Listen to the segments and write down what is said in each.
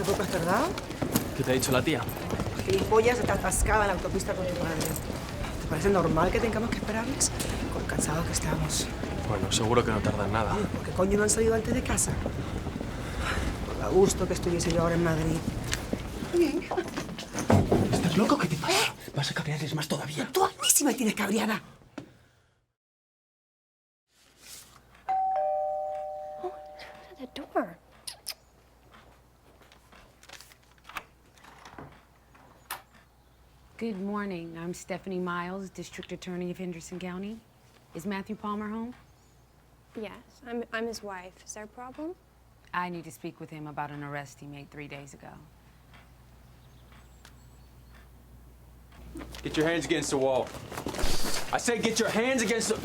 Tampoco es verdad. ¿Qué te ha dicho la tía? Gilipollas está atascada en la autopista con tu padre. ¿Te parece normal que tengamos que esperarles? Con lo cansados que estamos. Bueno, seguro que no tardan nada. ¿Por qué coño no han salido antes de casa? Por lo a gusto que estuviese yo ahora en Madrid. Bien. ¿Estás loco? ¿Qué te pasa? Vas a cabrearles más todavía. Tú a mí sí me tienes cabreada. Oh, it's the door. Good morning. I'm Stephanie Miles, District Attorney of Henderson County. Is Matthew Palmer home? Yes, I'm his wife. Is there a problem? I need to speak with him about an arrest he made 3 days ago. Get your hands against the wall. I said get your hands against the...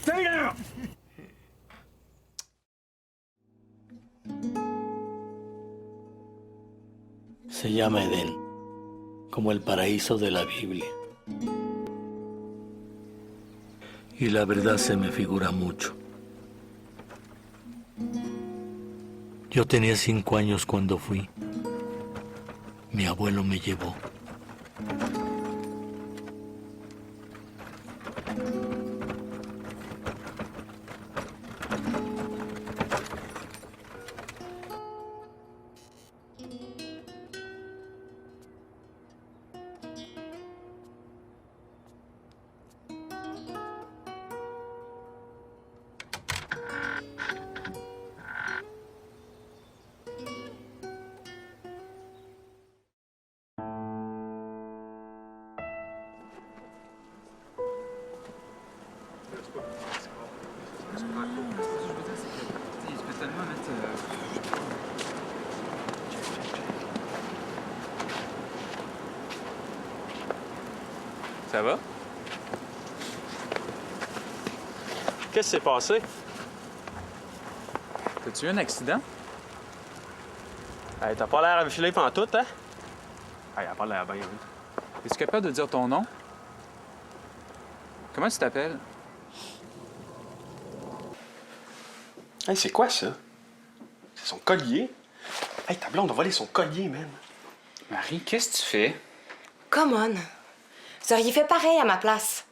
Stay down! Se llama Edén, como el paraíso de la Biblia. Y la verdad se me figura mucho. Yo tenía 5 años cuando fui. Mi abuelo me llevó. Ça va? Qu'est-ce qui s'est passé? T'as-tu eu un accident? Hey, t'as pas l'air enfilé pantoute, hein? Hey, elle a pas l'air bien. Es-tu capable de dire ton nom? Comment tu t'appelles? Hey, c'est quoi ça? C'est son collier? Hey, ta blonde a volé son collier, man. Marie, qu'est-ce que tu fais? Come on. Vous auriez fait pareil à ma place.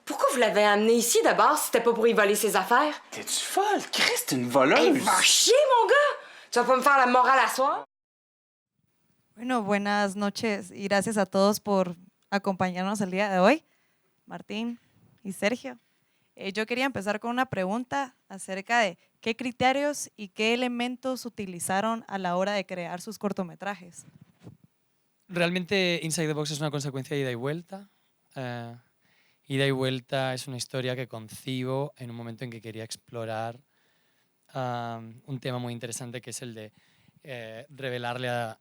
Pourquoi vous l'avez amené ici d'abord si c'était pas pour y voler ses affaires? T'es-tu folle? Christ, t'es une voleuse! Hey, va chier, mon gars! Tu vas pas me faire la morale à soir? Bueno, buenas noches y gracias a todos por acompañarnos el día de hoy, Martín y Sergio. Yo quería empezar con una pregunta acerca de qué criterios y qué elementos utilizaron a la hora de crear sus cortometrajes. Realmente Inside the Box es una consecuencia de ida y vuelta. Ida y vuelta es una historia que concibo en un momento en que quería explorar un tema muy interesante que es el de revelarle a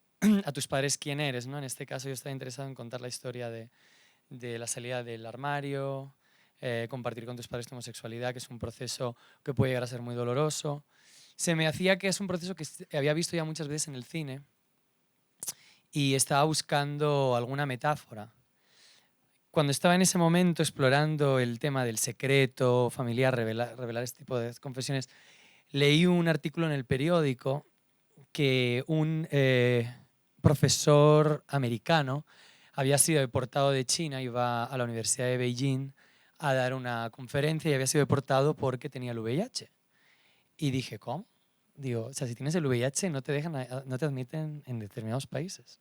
tus padres quién eres, ¿no? En este caso yo estaba interesado en contar la historia de la salida del armario, compartir con tus padres tu homosexualidad, que es un proceso que puede llegar a ser muy doloroso. Se me hacía que es un proceso que había visto ya muchas veces en el cine y estaba buscando alguna metáfora. Cuando estaba en ese momento explorando el tema del secreto familiar, revelar este tipo de confesiones, leí un artículo en el periódico que un profesor americano había sido deportado de China, iba a la Universidad de Beijing a dar una conferencia y había sido deportado porque tenía el VIH. Y dije, ¿cómo? Digo, o sea, si tienes el VIH no te admiten en determinados países.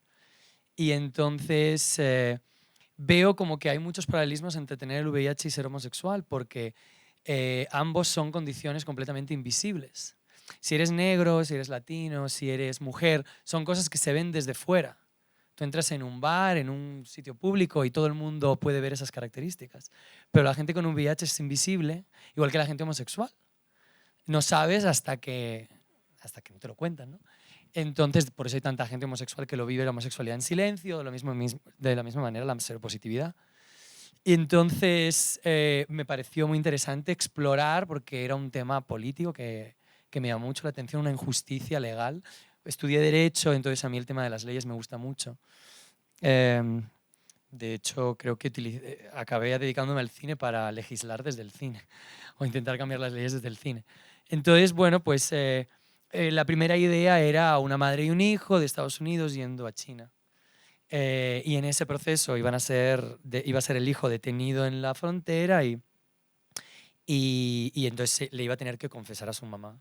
Y entonces veo como que hay muchos paralelismos entre tener el VIH y ser homosexual, porque ambos son condiciones completamente invisibles. Si eres negro, si eres latino, si eres mujer, son cosas que se ven desde fuera. Tú entras en un bar, en un sitio público y todo el mundo puede ver esas características. Pero la gente con un VIH es invisible, igual que la gente homosexual. No sabes hasta que no te lo cuentan, ¿no? Entonces, por eso hay tanta gente homosexual que lo vive la homosexualidad en silencio, de la misma manera la seropositividad. Y entonces me pareció muy interesante explorar, porque era un tema político que me llamó mucho la atención, una injusticia legal estudié Derecho, entonces a mí el tema de las leyes me gusta mucho. De hecho, creo que acabé dedicándome al cine para legislar desde el cine o intentar cambiar las leyes desde el cine. Entonces, bueno, pues la primera idea era una madre y un hijo de Estados Unidos yendo a China. Y en ese proceso iba a ser el hijo detenido en la frontera y entonces le iba a tener que confesar a su mamá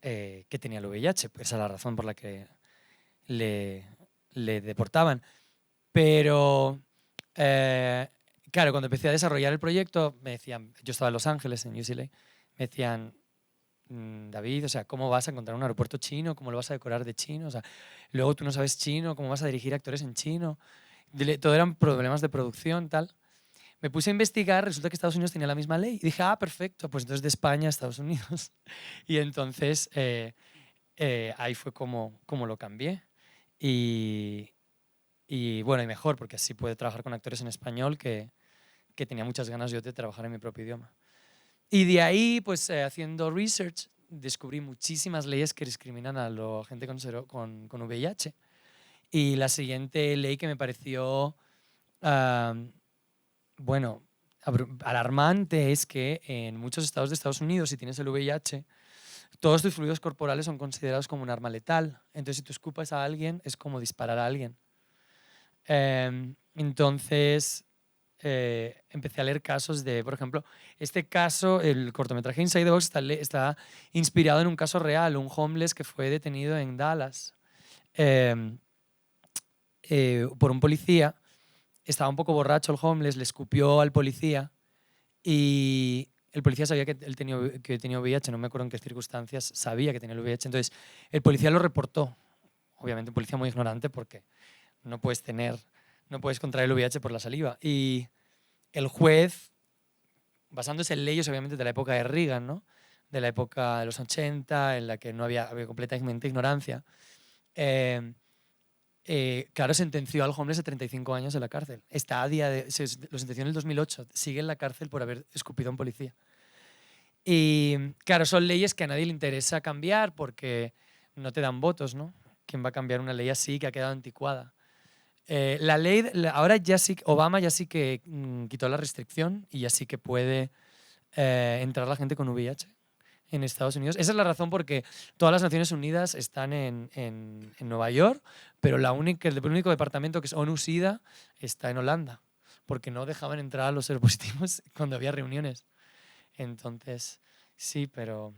que tenía el VIH. Esa es la razón por la que le deportaban. Pero, claro, cuando empecé a desarrollar el proyecto, me decían, yo estaba en Los Ángeles, en UCLA, me decían, David, o sea, ¿cómo vas a encontrar un aeropuerto chino? ¿Cómo lo vas a decorar de chino? O sea, luego tú no sabes chino, ¿cómo vas a dirigir actores en chino? Todo eran problemas de producción, tal. Me puse a investigar, resulta que Estados Unidos tenía la misma ley. Y dije, perfecto, pues entonces de España a Estados Unidos. Y entonces ahí fue como lo cambié. Y bueno, y mejor, porque así pude trabajar con actores en español que tenía muchas ganas yo de trabajar en mi propio idioma. Y de ahí, pues haciendo research, descubrí muchísimas leyes que discriminan a la gente con VIH. Y la siguiente ley que me pareció, bueno, alarmante es que en muchos estados de Estados Unidos, si tienes el VIH, todos tus fluidos corporales son considerados como un arma letal. Entonces, si tú escupas a alguien, es como disparar a alguien. Entonces empecé a leer casos de, por ejemplo, este caso, el cortometraje Inside the Box está inspirado en un caso real, un homeless que fue detenido en Dallas por un policía. Estaba un poco borracho el homeless, le escupió al policía y el policía sabía que él tenía VIH, no me acuerdo en qué circunstancias sabía que tenía el VIH, entonces el policía lo reportó. Obviamente un policía muy ignorante porque no puedes contraer el VIH por la saliva. Y el juez, basándose en leyes obviamente de la época de Reagan, ¿no? De la época de los 80, en la que no había completamente ignorancia, claro, sentenció al homeless a 35 años en la cárcel. Lo sentenció en el 2008, sigue en la cárcel por haber escupido a un policía. Y claro, son leyes que a nadie le interesa cambiar porque no te dan votos, ¿no? ¿Quién va a cambiar una ley así que ha quedado anticuada? La ley, ahora Obama ya sí que quitó la restricción y ya sí que puede entrar la gente con VIH en Estados Unidos. Esa es la razón porque todas las Naciones Unidas están en Nueva York, pero el único departamento que es ONU-SIDA está en Holanda, porque no dejaban entrar a los seropositivos cuando había reuniones. Entonces, sí, pero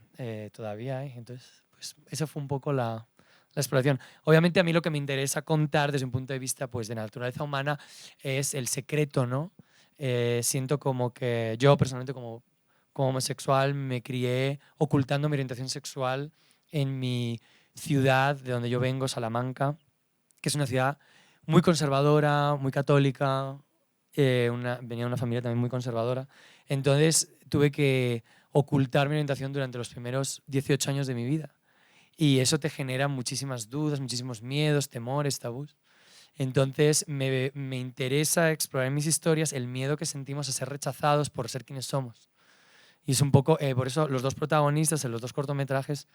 todavía hay. Entonces, pues esa fue un poco la exploración. Obviamente a mí lo que me interesa contar desde un punto de vista pues, de naturaleza humana es el secreto, ¿no? Siento como que yo personalmente como homosexual me crié ocultando mi orientación sexual en mi ciudad de donde yo vengo, Salamanca, que es una ciudad muy conservadora, muy católica, venía de una familia también muy conservadora. Entonces tuve que ocultar mi orientación durante los primeros 18 años de mi vida. Y eso te genera muchísimas dudas, muchísimos miedos, temores, tabús. Entonces me interesa explorar en mis historias el miedo que sentimos a ser rechazados por ser quienes somos. Y es un poco, por eso los dos protagonistas en los dos cortometrajes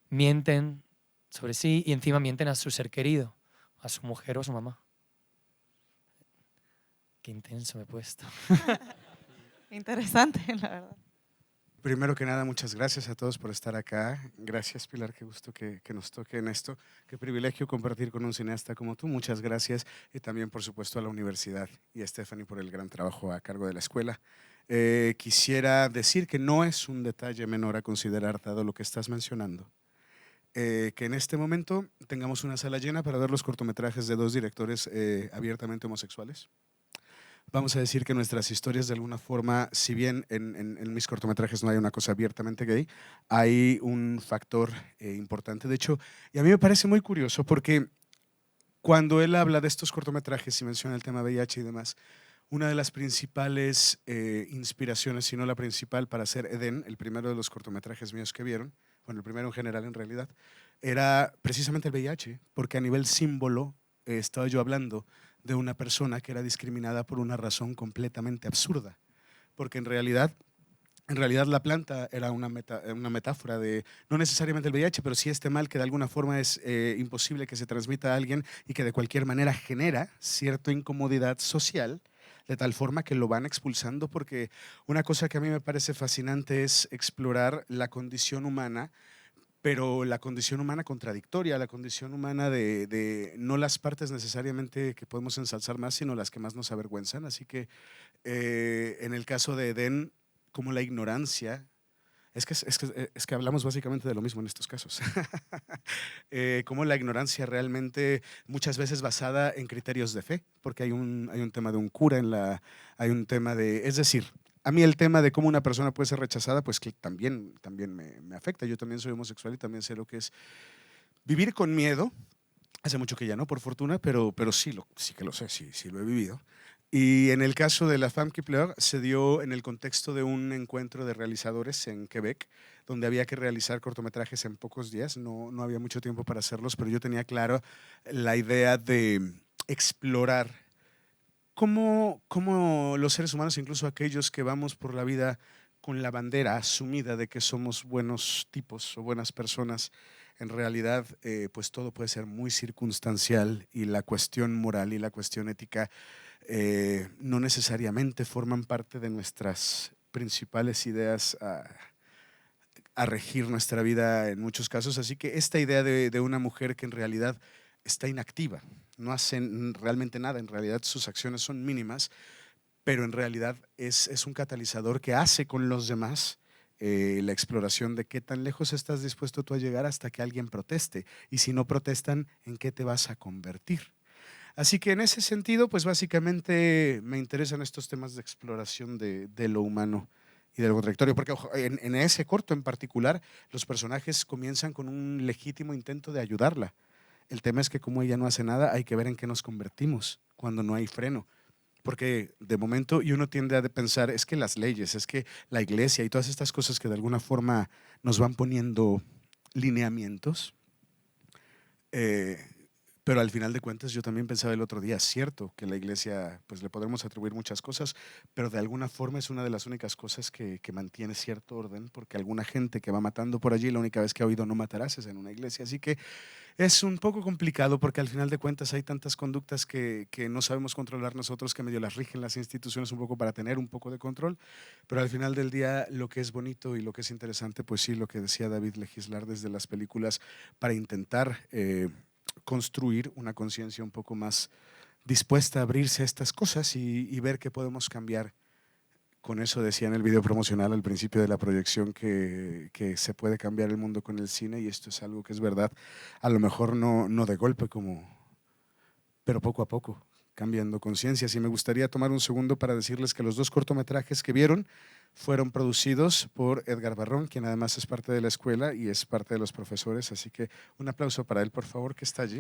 mienten sobre sí y encima mienten a su ser querido, a su mujer o a su mamá. Qué intenso me he puesto. Interesante, la verdad. Primero que nada, muchas gracias a todos por estar acá. Gracias, Pilar, qué gusto que nos toque en esto. Qué privilegio compartir con un cineasta como tú. Muchas gracias. Y también, por supuesto, a la universidad y a Stephanie por el gran trabajo a cargo de la escuela. Quisiera decir que no es un detalle menor a considerar, dado lo que estás mencionando, que en este momento tengamos una sala llena para ver los cortometrajes de dos directores abiertamente homosexuales. Vamos a decir que nuestras historias de alguna forma, si bien en mis cortometrajes no hay una cosa abiertamente gay, hay un factor importante. De hecho, y a mí me parece muy curioso porque cuando él habla de estos cortometrajes y menciona el tema VIH y demás, una de las principales inspiraciones, si no la principal para hacer Edén, el primero de los cortometrajes míos que vieron, bueno, el primero en general en realidad, era precisamente el VIH, porque a nivel símbolo estaba yo hablando de una persona que era discriminada por una razón completamente absurda, porque en realidad En realidad la planta era una metáfora de, no necesariamente el VIH, pero sí este mal que de alguna forma es imposible que se transmita a alguien y que de cualquier manera genera cierta incomodidad social, de tal forma que lo van expulsando, porque una cosa que a mí me parece fascinante es explorar la condición humana, pero la condición humana contradictoria, la condición humana de no las partes necesariamente que podemos ensalzar más, sino las que más nos avergüenzan. Así que en el caso de Edén, como la ignorancia, es que hablamos básicamente de lo mismo en estos casos, como la ignorancia realmente muchas veces basada en criterios de fe, porque hay un tema de un cura, hay un tema de, es decir, a mí el tema de cómo una persona puede ser rechazada, pues que también me afecta. Yo también soy homosexual y también sé lo que es vivir con miedo. Hace mucho que ya no, por fortuna, pero sí que lo sé, sí lo he vivido. Y en el caso de la Femme qui pleure se dio en el contexto de un encuentro de realizadores en Quebec, donde había que realizar cortometrajes en pocos días. No había mucho tiempo para hacerlos, pero yo tenía claro la idea de explorar cómo los seres humanos, incluso aquellos que vamos por la vida con la bandera asumida de que somos buenos tipos o buenas personas, en realidad pues todo puede ser muy circunstancial y la cuestión moral y la cuestión ética no necesariamente forman parte de nuestras principales ideas a regir nuestra vida en muchos casos. Así que esta idea de una mujer que en realidad está inactiva, no hace realmente nada, en realidad sus acciones son mínimas, pero en realidad es un catalizador que hace con los demás la exploración de qué tan lejos estás dispuesto tú a llegar hasta que alguien proteste, y si no protestan, ¿en qué te vas a convertir? Así que en ese sentido, pues básicamente me interesan estos temas de exploración de lo humano y de lo contradictorio, porque ojo, en ese corto en particular, los personajes comienzan con un legítimo intento de ayudarla. El tema es que como ella no hace nada, hay que ver en qué nos convertimos cuando no hay freno. Porque de momento, y uno tiende a pensar, es que las leyes, es que la iglesia y todas estas cosas que de alguna forma nos van poniendo lineamientos, pero al final de cuentas yo también pensaba el otro día, es cierto que la iglesia pues le podemos atribuir muchas cosas, pero de alguna forma es una de las únicas cosas que mantiene cierto orden, porque alguna gente que va matando por allí, la única vez que ha oído no matarás es en una iglesia. Así que es un poco complicado porque al final de cuentas hay tantas conductas que no sabemos controlar nosotros, que medio las rigen las instituciones un poco para tener un poco de control, pero al final del día lo que es bonito y lo que es interesante, pues sí, lo que decía David, legislar desde las películas para intentar construir una conciencia un poco más dispuesta a abrirse a estas cosas y ver qué podemos cambiar. Con eso decía en el video promocional al principio de la proyección que se puede cambiar el mundo con el cine, y esto es algo que es verdad, a lo mejor no de golpe, pero poco a poco, cambiando conciencias. Y me gustaría tomar un segundo para decirles que los 2 cortometrajes que vieron fueron producidos por Edgar Barrón, quien además es parte de la escuela y es parte de los profesores, así que un aplauso para él, por favor, que está allí.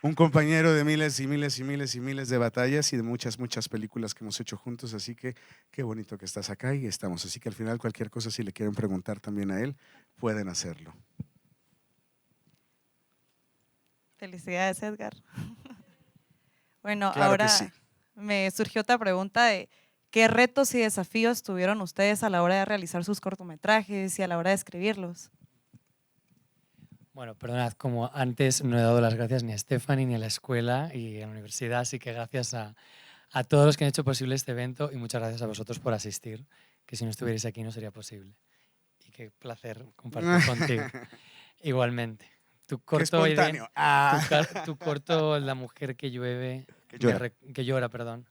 Un compañero de miles y miles y miles y miles de batallas y de muchas películas que hemos hecho juntos, así que qué bonito que estás acá y estamos. Así que al final cualquier cosa, si le quieren preguntar también a él, pueden hacerlo. Felicidades, Edgar. Bueno, Claro ahora que sí. me surgió otra pregunta de ¿qué retos y desafíos tuvieron ustedes a la hora de realizar sus cortometrajes y a la hora de escribirlos? Bueno, perdonad, como antes no he dado las gracias ni a Stephanie, ni a la escuela y a la universidad, así que gracias a todos los que han hecho posible este evento y muchas gracias a vosotros por asistir, que si no estuvierais aquí no sería posible. Y qué placer compartir contigo. Igualmente. Tu corto, espontáneo. tu corto La mujer que llueve, que llora, perdón.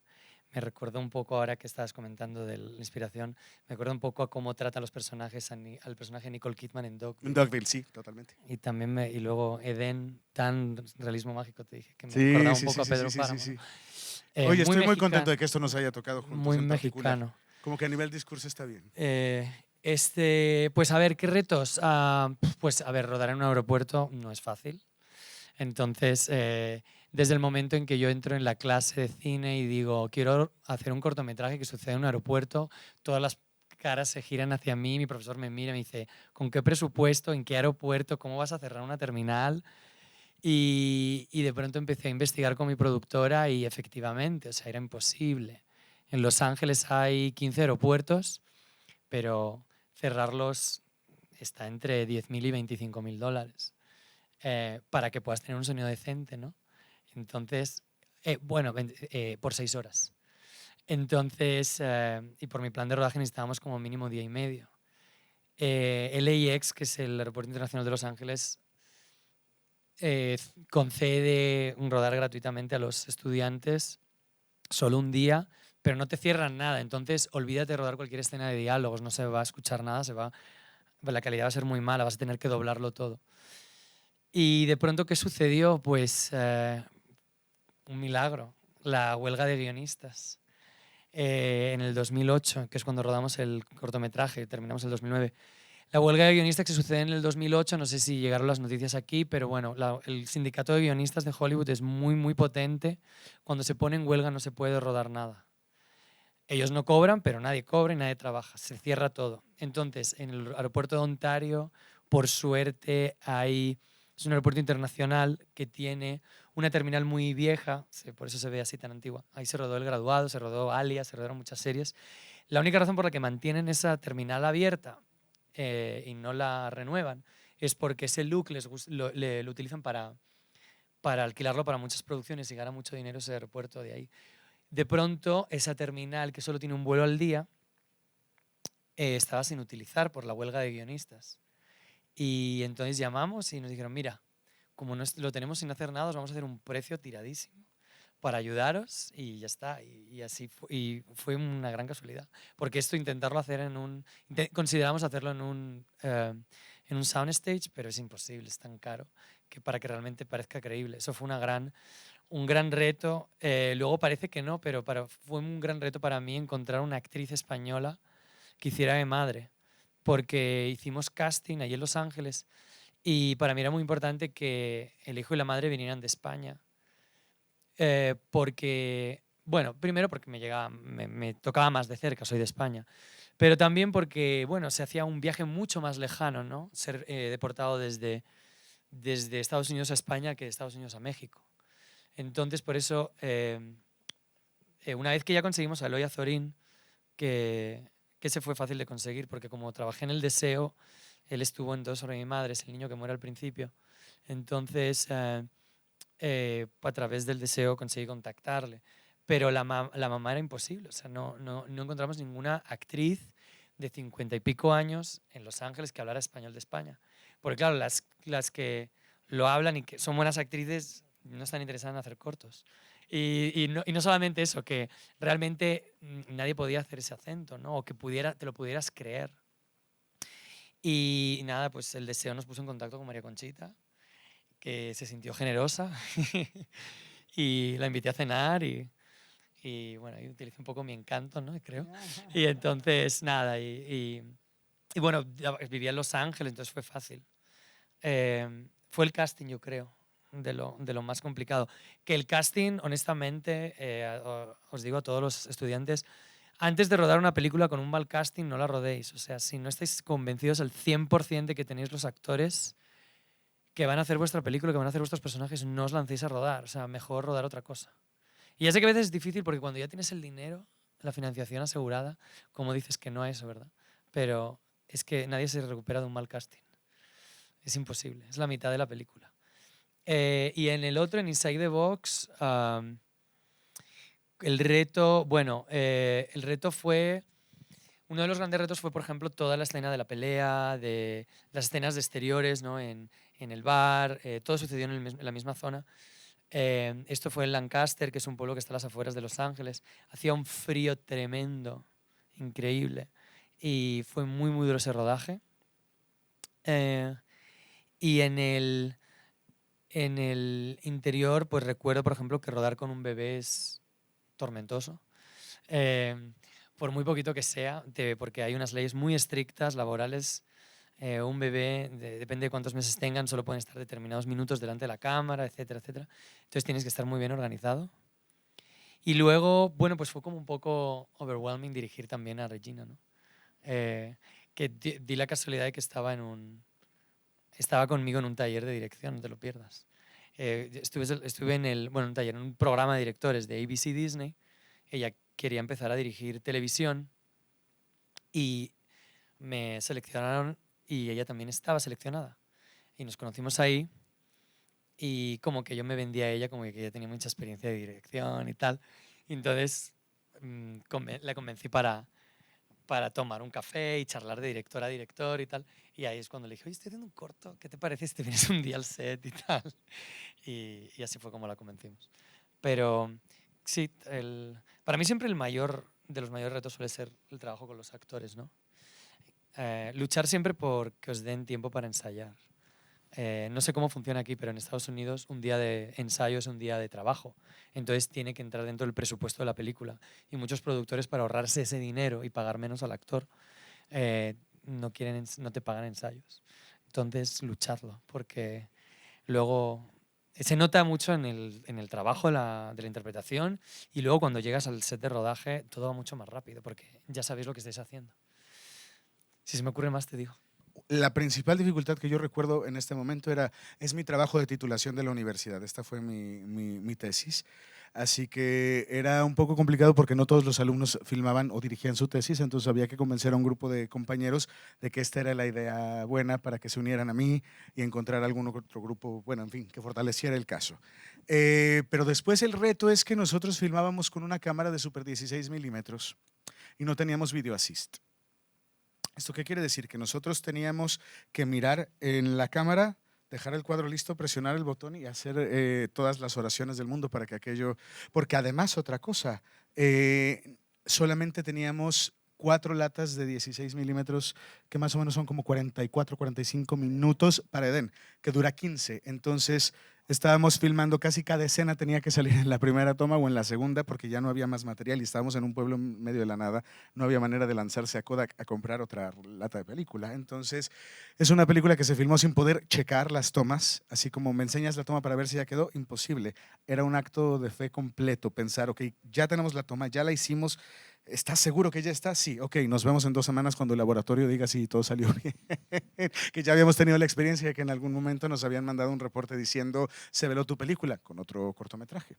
Me recordó un poco, ahora que estabas comentando de la inspiración, me recuerda un poco a cómo tratan los personajes, al personaje de Nicole Kidman en Dogville. En Dogville, sí, totalmente. Y también y luego Edén, tan realismo mágico, te dije, que me recordaba un poco a Pedro Páramo. Sí. Oye, estoy muy contento de que esto nos haya tocado juntos. Muy en mexicano. particular. Como que a nivel discurso está bien. Pues a ver, ¿qué retos? Pues a ver, rodar en un aeropuerto no es fácil. Entonces, desde el momento en que yo entro en la clase de cine y digo, quiero hacer un cortometraje que sucede en un aeropuerto, todas las caras se giran hacia mí, mi profesor me mira y me dice, ¿con qué presupuesto? ¿En qué aeropuerto? ¿Cómo vas a cerrar una terminal? Y de pronto empecé a investigar con mi productora y efectivamente, o sea, era imposible. En Los Ángeles hay 15 aeropuertos, pero cerrarlos está entre 10.000 y 25.000 dólares para que puedas tener un sonido decente, ¿no? Entonces, por 6 horas. Entonces, y por mi plan de rodaje necesitábamos como mínimo día y medio. LAX, que es el Aeropuerto Internacional de Los Ángeles, concede un rodar gratuitamente a los estudiantes solo un día, pero no te cierran nada. Entonces, olvídate de rodar cualquier escena de diálogos, no se va a escuchar nada, la calidad va a ser muy mala, vas a tener que doblarlo todo. Y de pronto, ¿qué sucedió? Pues un milagro, la huelga de guionistas. En el 2008, que es cuando rodamos el cortometraje, terminamos el 2009. La huelga de guionistas que sucede en el 2008, no sé si llegaron las noticias aquí, pero bueno, el sindicato de guionistas de Hollywood es muy, muy potente. Cuando se pone en huelga no se puede rodar nada. Ellos no cobran, pero nadie cobra y nadie trabaja. Se cierra todo. Entonces, en el aeropuerto de Ontario, por suerte, es un aeropuerto internacional que tiene una terminal muy vieja, por eso se ve así tan antigua. Ahí se rodó El Graduado, se rodó Alias, se rodaron muchas series. La única razón por la que mantienen esa terminal abierta y no la renuevan es porque ese look lo utilizan para alquilarlo para muchas producciones y gana mucho dinero ese aeropuerto de ahí. De pronto, esa terminal que solo tiene un vuelo al día estaba sin utilizar por la huelga de guionistas. Y entonces llamamos y nos dijeron, mira, como lo tenemos sin hacer nada, os vamos a hacer un precio tiradísimo para ayudaros y ya está. Y así fue una gran casualidad. Porque esto intentarlo hacer consideramos hacerlo en un soundstage, pero es imposible, es tan caro que para que realmente parezca creíble. Eso fue un gran reto. Luego parece que no, pero fue un gran reto para mí encontrar una actriz española que hiciera de madre. Porque hicimos casting allí en Los Ángeles y para mí era muy importante que el hijo y la madre vinieran de España. Porque, bueno, primero porque me tocaba más de cerca, soy de España, pero también porque, bueno, se hacía un viaje mucho más lejano, ¿no? Ser deportado desde Estados Unidos a España que de Estados Unidos a México. Entonces, por eso, una vez que ya conseguimos a Eloy Azorín, que se fue fácil de conseguir, porque como trabajé en El Deseo, él estuvo en Todo sobre mi madre, es el niño que muere al principio. Entonces, a través del Deseo conseguí contactarle. Pero la mamá era imposible, o sea, no encontramos ninguna actriz de 50 y pico años en Los Ángeles que hablara español de España. Porque claro, las que lo hablan y que son buenas actrices no están interesadas en hacer cortos. Y no solamente eso, que realmente nadie podía hacer ese acento, ¿no? O que te lo pudieras creer. Y nada, pues El Deseo nos puso en contacto con María Conchita, que se sintió generosa y la invité a cenar y bueno, ahí utilicé un poco mi encanto, ¿no? Creo. Y entonces, nada, y bueno, vivía en Los Ángeles, entonces fue fácil. Fue el casting, yo creo, de lo más complicado. Que el casting, honestamente, os digo a todos los estudiantes, antes de rodar una película con un mal casting, no la rodéis. O sea, si no estáis convencidos al 100% de que tenéis los actores que van a hacer vuestra película, que van a hacer vuestros personajes, no os lancéis a rodar. O sea, mejor rodar otra cosa. Y ya sé que a veces es difícil porque cuando ya tienes el dinero, la financiación asegurada, como dices que no es, ¿verdad? Pero es que nadie se recupera de un mal casting. Es imposible, es la mitad de la película. Y en el otro, en Inside the Box, el reto fue... Uno de los grandes retos fue, por ejemplo, toda la escena de la pelea, de las escenas de exteriores, ¿no? En el bar, todo sucedió en la misma zona. Esto fue en Lancaster, que es un pueblo que está a las afueras de Los Ángeles. Hacía un frío tremendo, increíble. Y fue muy, muy duro ese rodaje. Y en el interior, pues recuerdo, por ejemplo, que rodar con un bebé es tormentoso. Por muy poquito que sea, porque hay unas leyes muy estrictas, laborales. Un bebé, depende de cuántos meses tengan, solo pueden estar determinados minutos delante de la cámara, etcétera, etcétera. Entonces tienes que estar muy bien organizado. Y luego, bueno, pues fue como un poco overwhelming dirigir también a Regina, ¿no? Que di la casualidad de que estaba conmigo en un taller de dirección, no te lo pierdas. Estuve en un taller, en un programa de directores de ABC Disney. Ella quería empezar a dirigir televisión y me seleccionaron y ella también estaba seleccionada. Y nos conocimos ahí y como que yo me vendía a ella como que ella tenía mucha experiencia de dirección y tal. Y entonces la convencí para tomar un café y charlar de director a director y tal. Y ahí es cuando le dije, oye, estoy haciendo un corto, ¿qué te parece si te vienes un día al set y tal? Y así fue como la convencimos. Pero sí, para mí siempre de los mayores retos suele ser el trabajo con los actores, ¿no? Luchar siempre por que os den tiempo para ensayar. No sé cómo funciona aquí, pero en Estados Unidos un día de ensayo es un día de trabajo. Entonces tiene que entrar dentro del presupuesto de la película. Y muchos productores, para ahorrarse ese dinero y pagar menos al actor, no te pagan ensayos. Entonces, lucharlo, porque luego se nota mucho en el trabajo de la interpretación y luego cuando llegas al set de rodaje todo va mucho más rápido, porque ya sabéis lo que estáis haciendo. Si se me ocurre más, te digo. La principal dificultad que yo recuerdo en este momento es mi trabajo de titulación de la universidad. Esta fue mi tesis. Así que era un poco complicado porque no todos los alumnos filmaban o dirigían su tesis, entonces había que convencer a un grupo de compañeros de que esta era la idea buena para que se unieran a mí y encontrar algún otro grupo, bueno, en fin, que fortaleciera el caso. Pero después el reto es que nosotros filmábamos con una cámara de Super 16 milímetros y no teníamos video assist. ¿Esto qué quiere decir? Que nosotros teníamos que mirar en la cámara, dejar el cuadro listo, presionar el botón y hacer todas las oraciones del mundo para que aquello… Porque además, otra cosa, solamente teníamos 4 latas de 16 milímetros, que más o menos son como 44, 45 minutos para Edén, que dura 15. Entonces, estábamos filmando, casi cada escena tenía que salir en la primera toma o en la segunda porque ya no había más material y estábamos en un pueblo en medio de la nada. No había manera de lanzarse a Kodak a comprar otra lata de película. Entonces, es una película que se filmó sin poder checar las tomas, así como me enseñas la toma para ver si ya quedó, imposible. Era un acto de fe completo, pensar, ok, ya tenemos la toma, ya la hicimos. ¿Estás seguro que ya está? Sí, ok, nos vemos en 2 semanas cuando el laboratorio diga si todo salió bien. Que ya habíamos tenido la experiencia de que en algún momento nos habían mandado un reporte diciendo se veló tu película con otro cortometraje.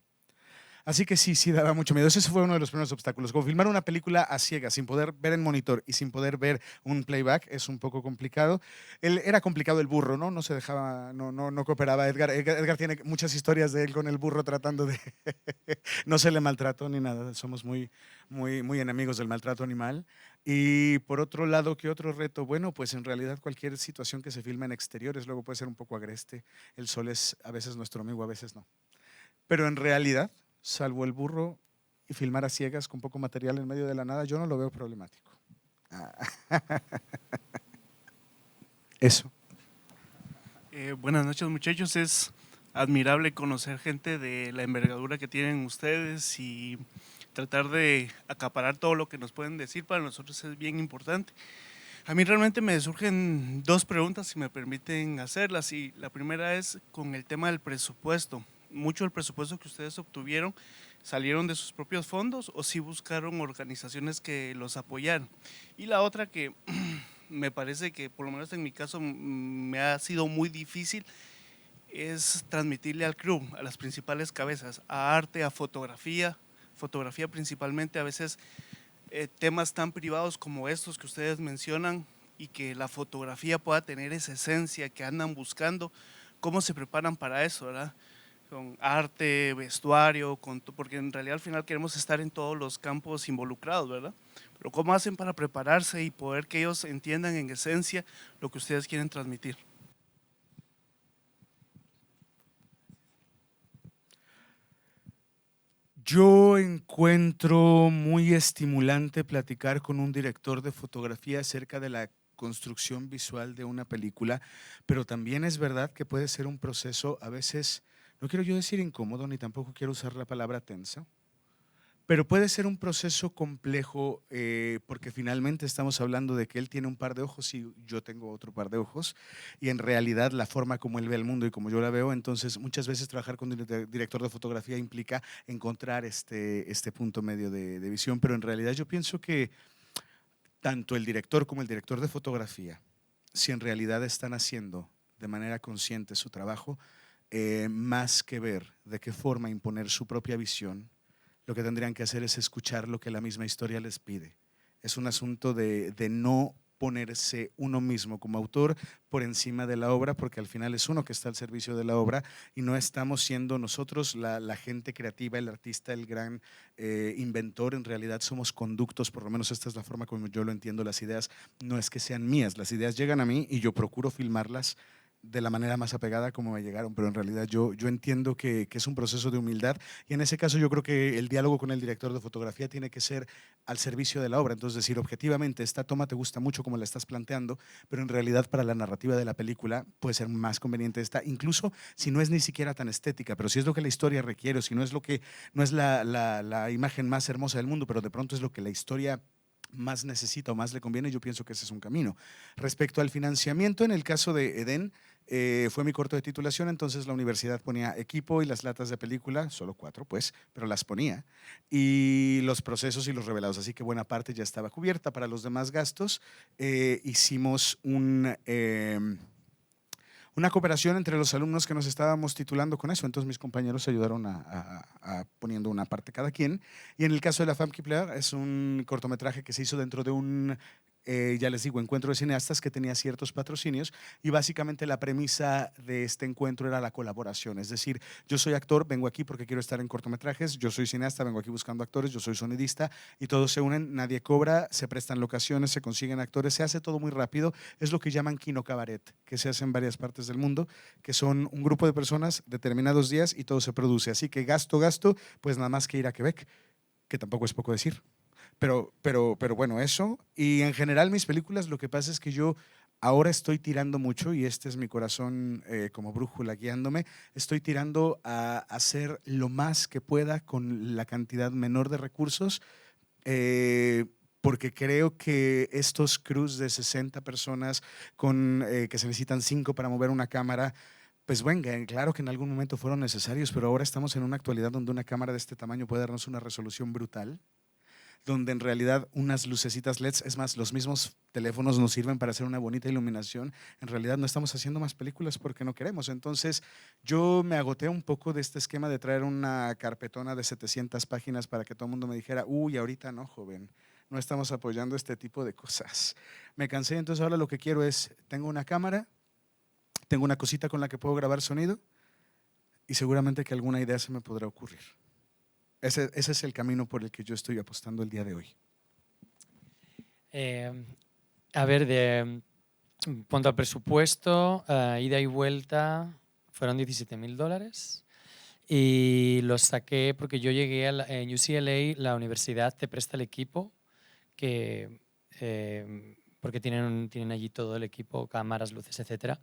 Así que sí daba mucho miedo. Ese fue uno de los primeros obstáculos. Como filmar una película a ciegas, sin poder ver en monitor y sin poder ver un playback, es un poco complicado. Era complicado el burro, ¿no? No se dejaba, no cooperaba. Edgar tiene muchas historias de él con el burro tratando de… No se le maltrató ni nada. Somos muy enemigos del maltrato animal. Y por otro lado, ¿qué otro reto? Bueno, pues en realidad cualquier situación que se filma en exteriores luego puede ser un poco agreste. El sol es a veces nuestro amigo, a veces no. Pero en realidad, salvo el burro y filmar a ciegas con poco material en medio de la nada, yo no lo veo problemático. Eso. Buenas noches, muchachos. Es admirable conocer gente de la envergadura que tienen ustedes y tratar de acaparar todo lo que nos pueden decir. Para nosotros es bien importante. A mí realmente me surgen 2 preguntas, si me permiten hacerlas. Y la primera es con el tema del presupuesto. ¿Mucho del presupuesto que ustedes obtuvieron salieron de sus propios fondos o sí buscaron organizaciones que los apoyaran? Y la otra que me parece que, por lo menos en mi caso, me ha sido muy difícil, es transmitirle al crew, a las principales cabezas, a arte, a fotografía principalmente, a veces temas tan privados como estos que ustedes mencionan y que la fotografía pueda tener esa esencia que andan buscando. ¿Cómo se preparan para eso, verdad? Con arte, vestuario, porque en realidad al final queremos estar en todos los campos involucrados, ¿verdad? Pero ¿cómo hacen para prepararse y poder que ellos entiendan en esencia lo que ustedes quieren transmitir? Yo encuentro muy estimulante platicar con un director de fotografía acerca de la construcción visual de una película, pero también es verdad que puede ser un proceso a veces… No quiero yo decir incómodo, ni tampoco quiero usar la palabra tensa, pero puede ser un proceso complejo porque finalmente estamos hablando de que él tiene un par de ojos y yo tengo otro par de ojos y en realidad la forma como él ve el mundo y como yo la veo, entonces muchas veces trabajar con un director de fotografía implica encontrar este punto medio de visión, pero en realidad yo pienso que tanto el director como el director de fotografía, si en realidad están haciendo de manera consciente su trabajo, más que ver de qué forma imponer su propia visión, lo que tendrían que hacer es escuchar lo que la misma historia les pide. Es un asunto de no ponerse uno mismo como autor por encima de la obra, porque al final es uno que está al servicio de la obra y no estamos siendo nosotros la gente creativa, el artista, el gran inventor. En realidad somos conductos, por lo menos esta es la forma como yo lo entiendo. Las ideas no es que sean mías, las ideas llegan a mí y yo procuro filmarlas de la manera más apegada como me llegaron, pero en realidad yo entiendo que es un proceso de humildad y en ese caso yo creo que el diálogo con el director de fotografía tiene que ser al servicio de la obra. Entonces decir objetivamente, esta toma te gusta mucho como la estás planteando, pero en realidad para la narrativa de la película puede ser más conveniente esta, incluso si no es ni siquiera tan estética, pero si es lo que la historia requiere, o si no es lo que no es la imagen más hermosa del mundo, pero de pronto es lo que la historia más necesita o más le conviene, yo pienso que ese es un camino. Respecto al financiamiento, en el caso de Edén, fue mi corto de titulación, entonces la universidad ponía equipo y las latas de película, solo 4 pues, pero las ponía, y los procesos y los revelados, así que buena parte ya estaba cubierta. Para los demás gastos hicimos una cooperación entre los alumnos que nos estábamos titulando con eso. Entonces mis compañeros ayudaron a poniendo una parte cada quien. Y en el caso de La Femme qui pleure, es un cortometraje que se hizo dentro de un, ya les digo, encuentro de cineastas que tenía ciertos patrocinios, y básicamente la premisa de este encuentro era la colaboración. Es decir, yo soy actor, vengo aquí porque quiero estar en cortometrajes, yo soy cineasta, vengo aquí buscando actores, yo soy sonidista, y todos se unen, nadie cobra, se prestan locaciones, se consiguen actores, se hace todo muy rápido. Es lo que llaman kino cabaret, que se hace en varias partes del mundo, que son un grupo de personas determinados días y todo se produce. Así que gasto, pues nada más que ir a Quebec, que tampoco es poco decir. Pero bueno, eso. Y en general mis películas, lo que pasa es que yo ahora estoy tirando mucho, y este es mi corazón como brújula guiándome, estoy tirando a hacer lo más que pueda con la cantidad menor de recursos, porque creo que estos crews de 60 personas que se necesitan 5 para mover una cámara, pues venga, claro que en algún momento fueron necesarios, pero ahora estamos en una actualidad donde una cámara de este tamaño puede darnos una resolución brutal, donde en realidad unas lucecitas LEDs, es más, los mismos teléfonos nos sirven para hacer una bonita iluminación. En realidad no estamos haciendo más películas porque no queremos. Entonces yo me agoté un poco de este esquema de traer una carpetona de 700 páginas para que todo el mundo me dijera, uy, ahorita no, joven, no estamos apoyando este tipo de cosas. Me cansé, entonces ahora lo que quiero es, tengo una cámara, tengo una cosita con la que puedo grabar sonido, y seguramente que alguna idea se me podrá ocurrir. Ese es el camino por el que yo estoy apostando el día de hoy. A ver, en cuanto al presupuesto, ida y vuelta fueron $17,000, y los saqué porque yo llegué en UCLA, la universidad te presta el equipo, porque tienen allí todo el equipo, cámaras, luces, etc.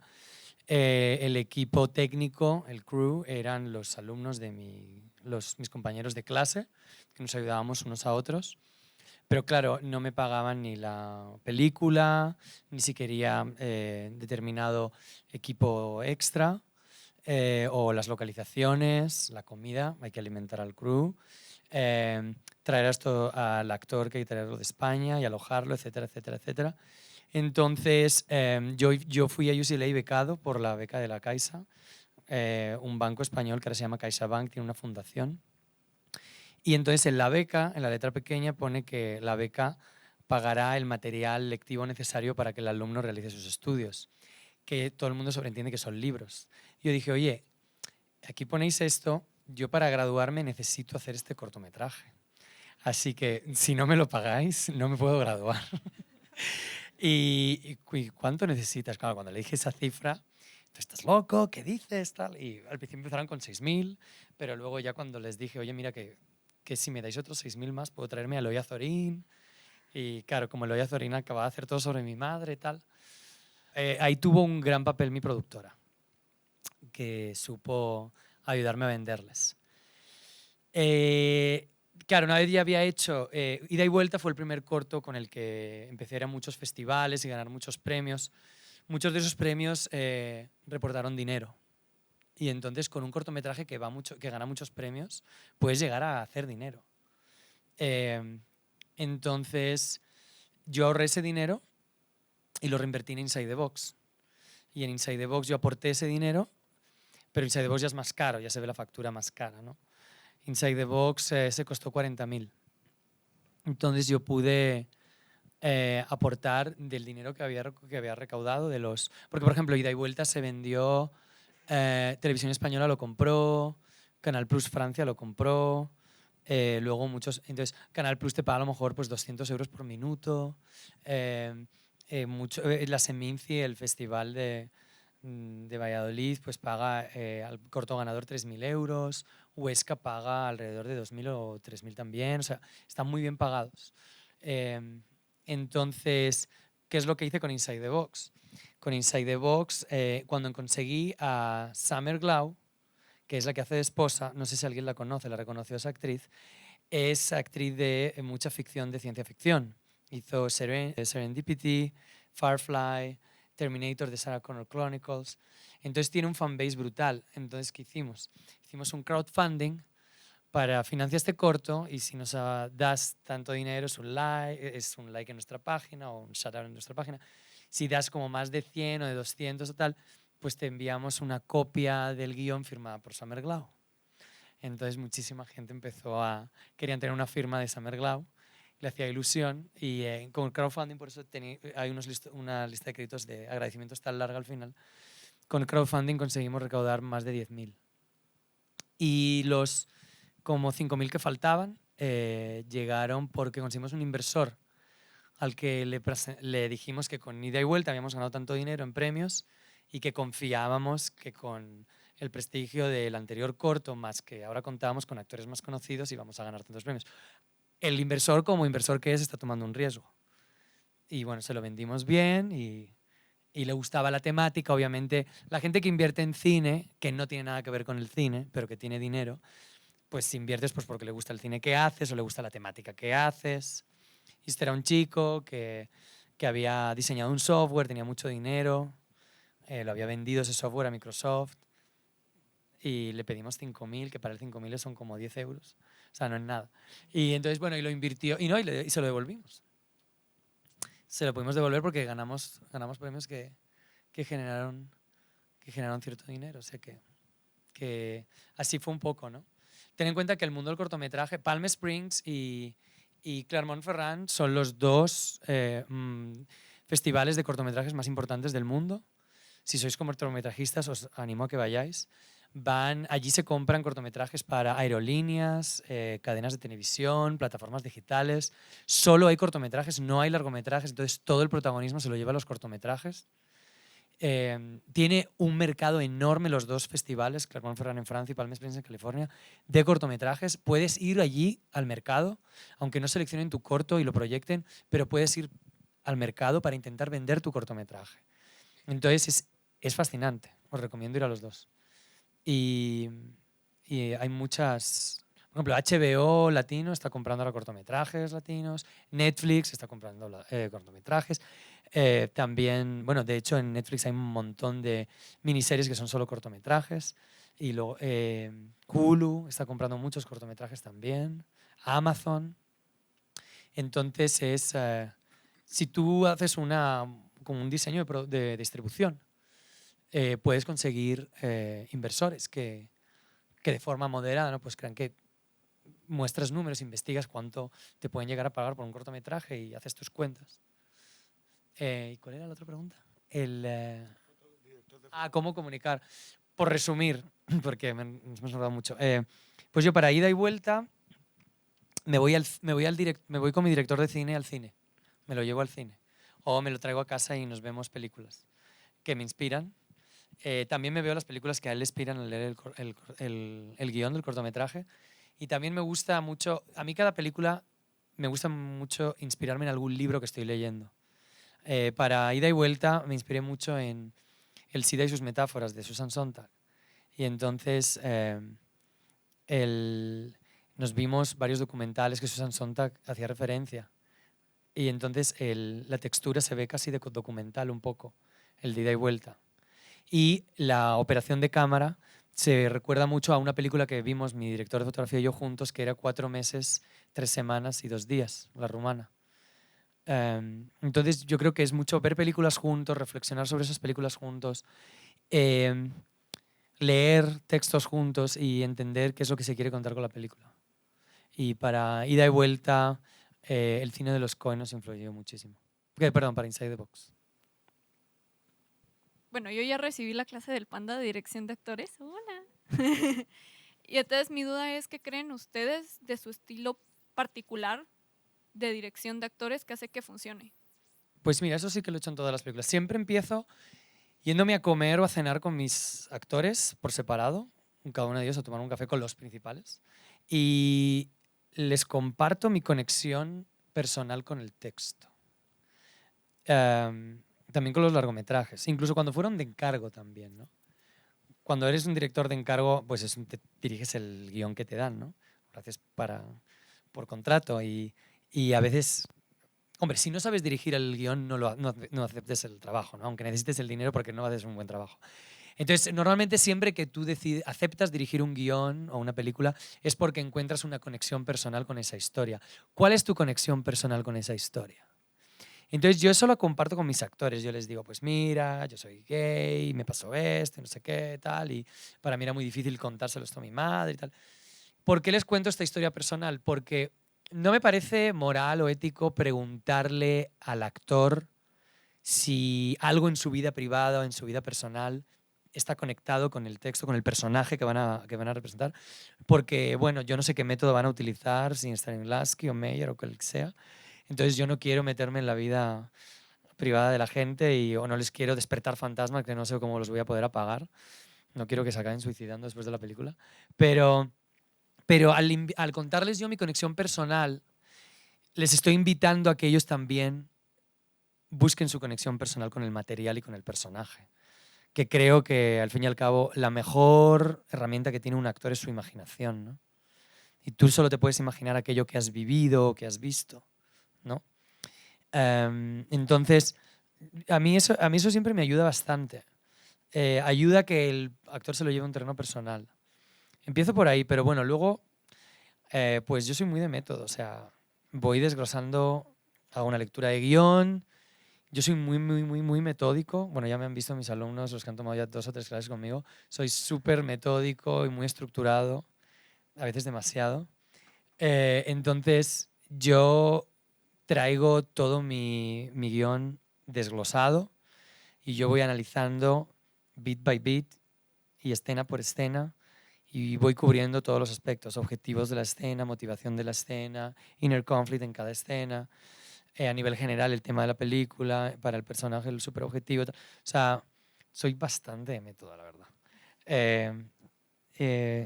El equipo técnico, el crew, eran los alumnos de mis compañeros de clase, que nos ayudábamos unos a otros. Pero claro, no me pagaban ni la película, ni si quería determinado equipo extra, o las localizaciones, la comida, hay que alimentar al crew, traer esto al actor, que hay que traerlo de España y alojarlo, etcétera, etcétera, etcétera. Entonces, yo fui a UCLA becado por la beca de la Caixa, un banco español que ahora se llama CaixaBank, tiene una fundación. Y entonces en la beca, en la letra pequeña, pone que la beca pagará el material lectivo necesario para que el alumno realice sus estudios, que todo el mundo sobreentiende que son libros. Yo dije, oye, aquí ponéis esto, yo para graduarme necesito hacer este cortometraje. Así que si no me lo pagáis, no me puedo graduar. ¿Y cuánto necesitas? Claro, cuando le dije esa cifra, ¿tú estás loco? ¿Qué dices? Tal. Y al principio empezaron con 6.000, pero luego ya cuando les dije, oye, mira que si me dais otros 6.000 más, puedo traerme a Eloy Azorín. Y claro, como Eloy Azorín acababa de hacer todo sobre mi madre y tal, ahí tuvo un gran papel mi productora, que supo ayudarme a venderles. Claro, una vez ya había hecho Ida y Vuelta, fue el primer corto con el que empecé a ir a muchos festivales y ganar muchos premios. Muchos de esos premios reportaron dinero. Y entonces con un cortometraje que gana muchos premios, puedes llegar a hacer dinero. Entonces yo ahorré ese dinero y lo reinvertí en Inside the Box. Y en Inside the Box yo aporté ese dinero, pero Inside the Box ya es más caro, ya se ve la factura más cara, ¿no? Inside the Box se costó 40.000. Entonces yo pude aportar del dinero que había recaudado de los... Porque, por ejemplo, Ida y Vuelta se vendió, Televisión Española lo compró, Canal Plus Francia lo compró, luego muchos... Entonces, Canal Plus te paga a lo mejor pues, 200 euros por minuto. La Seminci, el festival de Valladolid, pues paga al corto ganador 3.000 euros. Huesca paga alrededor de 2.000 o 3.000 también. O sea, están muy bien pagados. Entonces, ¿qué es lo que hice con Inside the Box? Con Inside the Box, cuando conseguí a Summer Glau, que es la que hace de esposa, no sé si alguien la conoce, la reconoció esa actriz, es actriz de mucha ficción, de ciencia ficción. Hizo Serendipity, Firefly, Terminator, The Sarah Connor Chronicles. Entonces tiene un fanbase brutal. Entonces, ¿qué hicimos? Hicimos un crowdfunding para financiar este corto, y si nos das tanto dinero es un like en nuestra página o un shout out en nuestra página. Si das como más de 100 o de 200 o tal, pues te enviamos una copia del guión firmada por Summer Glau. Entonces muchísima gente querían tener una firma de Summer Glau, le hacía ilusión, y con el crowdfunding, por eso hay una lista de créditos de agradecimientos tan larga al final. Con el crowdfunding conseguimos recaudar más de 10.000. Y los como 5.000 que faltaban llegaron porque conseguimos un inversor al que le dijimos que con Ida y Vuelta habíamos ganado tanto dinero en premios y que confiábamos que con el prestigio del anterior corto, más que ahora contábamos con actores más conocidos, íbamos a ganar tantos premios. El inversor, como inversor que es, está tomando un riesgo. Y bueno, se lo vendimos bien y le gustaba la temática. Obviamente, la gente que invierte en cine, que no tiene nada que ver con el cine, pero que tiene dinero, pues si inviertes pues porque le gusta el cine que haces o le gusta la temática que haces. Y este era un chico que había diseñado un software, tenía mucho dinero, lo había vendido ese software a Microsoft y le pedimos 5.000, que para el 5.000 son como 10 euros. O sea, no es nada. Y entonces, bueno, y lo invirtió y se lo devolvimos. Se lo pudimos devolver porque ganamos premios que generaron cierto dinero. O sea que así fue un poco, ¿no? Ten en cuenta que el mundo del cortometraje, Palm Springs y Clermont-Ferrand son los dos festivales de cortometrajes más importantes del mundo. Si sois cortometrajistas, os animo a que vayáis. Allí se compran cortometrajes para aerolíneas, cadenas de televisión, plataformas digitales. Solo hay cortometrajes, no hay largometrajes, entonces todo el protagonismo se lo lleva a los cortometrajes. Tiene un mercado enorme los dos festivales, Clermont-Ferrand en Francia y Palm Springs en California, de cortometrajes. Puedes ir allí al mercado, aunque no seleccionen tu corto y lo proyecten, pero puedes ir al mercado para intentar vender tu cortometraje. Entonces es fascinante, os recomiendo ir a los dos. Y hay muchas... Por ejemplo, HBO latino está comprando ahora cortometrajes latinos, Netflix está comprando cortometrajes. También, bueno, de hecho en Netflix hay un montón de miniseries que son solo cortometrajes. Y luego Hulu está comprando muchos cortometrajes también. Amazon. Entonces si tú haces como un diseño de distribución, puedes conseguir inversores que de forma moderada, ¿no? Pues crean que muestras números, investigas cuánto te pueden llegar a pagar por un cortometraje y haces tus cuentas. ¿Y cuál era la otra pregunta? ¿Cómo comunicar? Por resumir, porque nos hemos hablado mucho. Pues yo para Ida y Vuelta me voy con mi director de cine al cine. Me lo llevo al cine. O me lo traigo a casa y nos vemos películas que me inspiran. También me veo las películas que a él le inspiran al leer el guión del cortometraje. Y también me gusta mucho, a mí cada película me gusta mucho inspirarme en algún libro que estoy leyendo. Para Ida y Vuelta me inspiré mucho en El SIDA y sus metáforas de Susan Sontag. Y entonces nos vimos varios documentales que Susan Sontag hacía referencia. Y entonces la textura se ve casi de documental un poco, el de Ida y Vuelta. Y la operación de cámara se recuerda mucho a una película que vimos mi director de fotografía y yo juntos, que era 4 meses, 3 semanas y 2 días, La rumana. Entonces yo creo que es mucho ver películas juntos, reflexionar sobre esas películas juntos. leer textos juntos y entender qué es lo que se quiere contar con la película. Y para ida y vuelta, el cine de los Coen nos influyó muchísimo. Perdón, para Inside the Box. Bueno, yo ya recibí la clase del Panda de dirección de actores. Hola. Y entonces mi duda es, ¿qué creen ustedes de su estilo particular de dirección de actores que hace que funcione? Pues mira, eso sí que lo he hecho en todas las películas. Siempre empiezo yéndome a comer o a cenar con mis actores por separado, cada uno de ellos a tomar un café con los principales, y les comparto mi conexión personal con el texto. También con los largometrajes, incluso cuando fueron de encargo también, ¿no? Cuando eres un director de encargo, pues te diriges el guión que te dan, ¿no? Lo haces por contrato y a veces, hombre, si no sabes dirigir el guión, no aceptes el trabajo, ¿no? Aunque necesites el dinero porque no haces un buen trabajo. Entonces, normalmente siempre que tú aceptas dirigir un guión o una película es porque encuentras una conexión personal con esa historia. ¿Cuál es tu conexión personal con esa historia? Entonces yo eso lo comparto con mis actores. Yo les digo, pues mira, yo soy gay, me pasó esto, no sé qué, tal, y para mí era muy difícil contárselo esto a mi madre y tal. ¿Por qué les cuento esta historia personal? Porque no me parece moral o ético preguntarle al actor si algo en su vida privada o en su vida personal está conectado con el texto, con el personaje que van a representar. Porque, bueno, yo no sé qué método van a utilizar, si Stanislavski o Meyer o cual que sea. Entonces yo no quiero meterme en la vida privada de la gente o no les quiero despertar fantasmas que no sé cómo los voy a poder apagar. No quiero que se acaben suicidando después de la película. Pero al contarles yo mi conexión personal, les estoy invitando a que ellos también busquen su conexión personal con el material y con el personaje. Que creo que, al fin y al cabo, la mejor herramienta que tiene un actor es su imaginación, ¿no? Y tú solo te puedes imaginar aquello que has vivido o que has visto, ¿no? Entonces, a mí eso siempre me ayuda bastante. Ayuda a que el actor se lo lleve a un terreno personal. Empiezo por ahí, pero bueno, luego, pues yo soy muy de método. O sea, voy desglosando, hago una lectura de guión. Yo soy muy metódico. Bueno, ya me han visto mis alumnos, los que han tomado ya 2 o 3 clases conmigo. Soy súper metódico y muy estructurado, a veces demasiado. Entonces, yo traigo todo mi guión desglosado y yo voy analizando beat by beat y escena por escena y voy cubriendo todos los aspectos, objetivos de la escena, motivación de la escena, inner conflict en cada escena, a nivel general el tema de la película, para el personaje el superobjetivo. O sea, soy bastante de método, la verdad.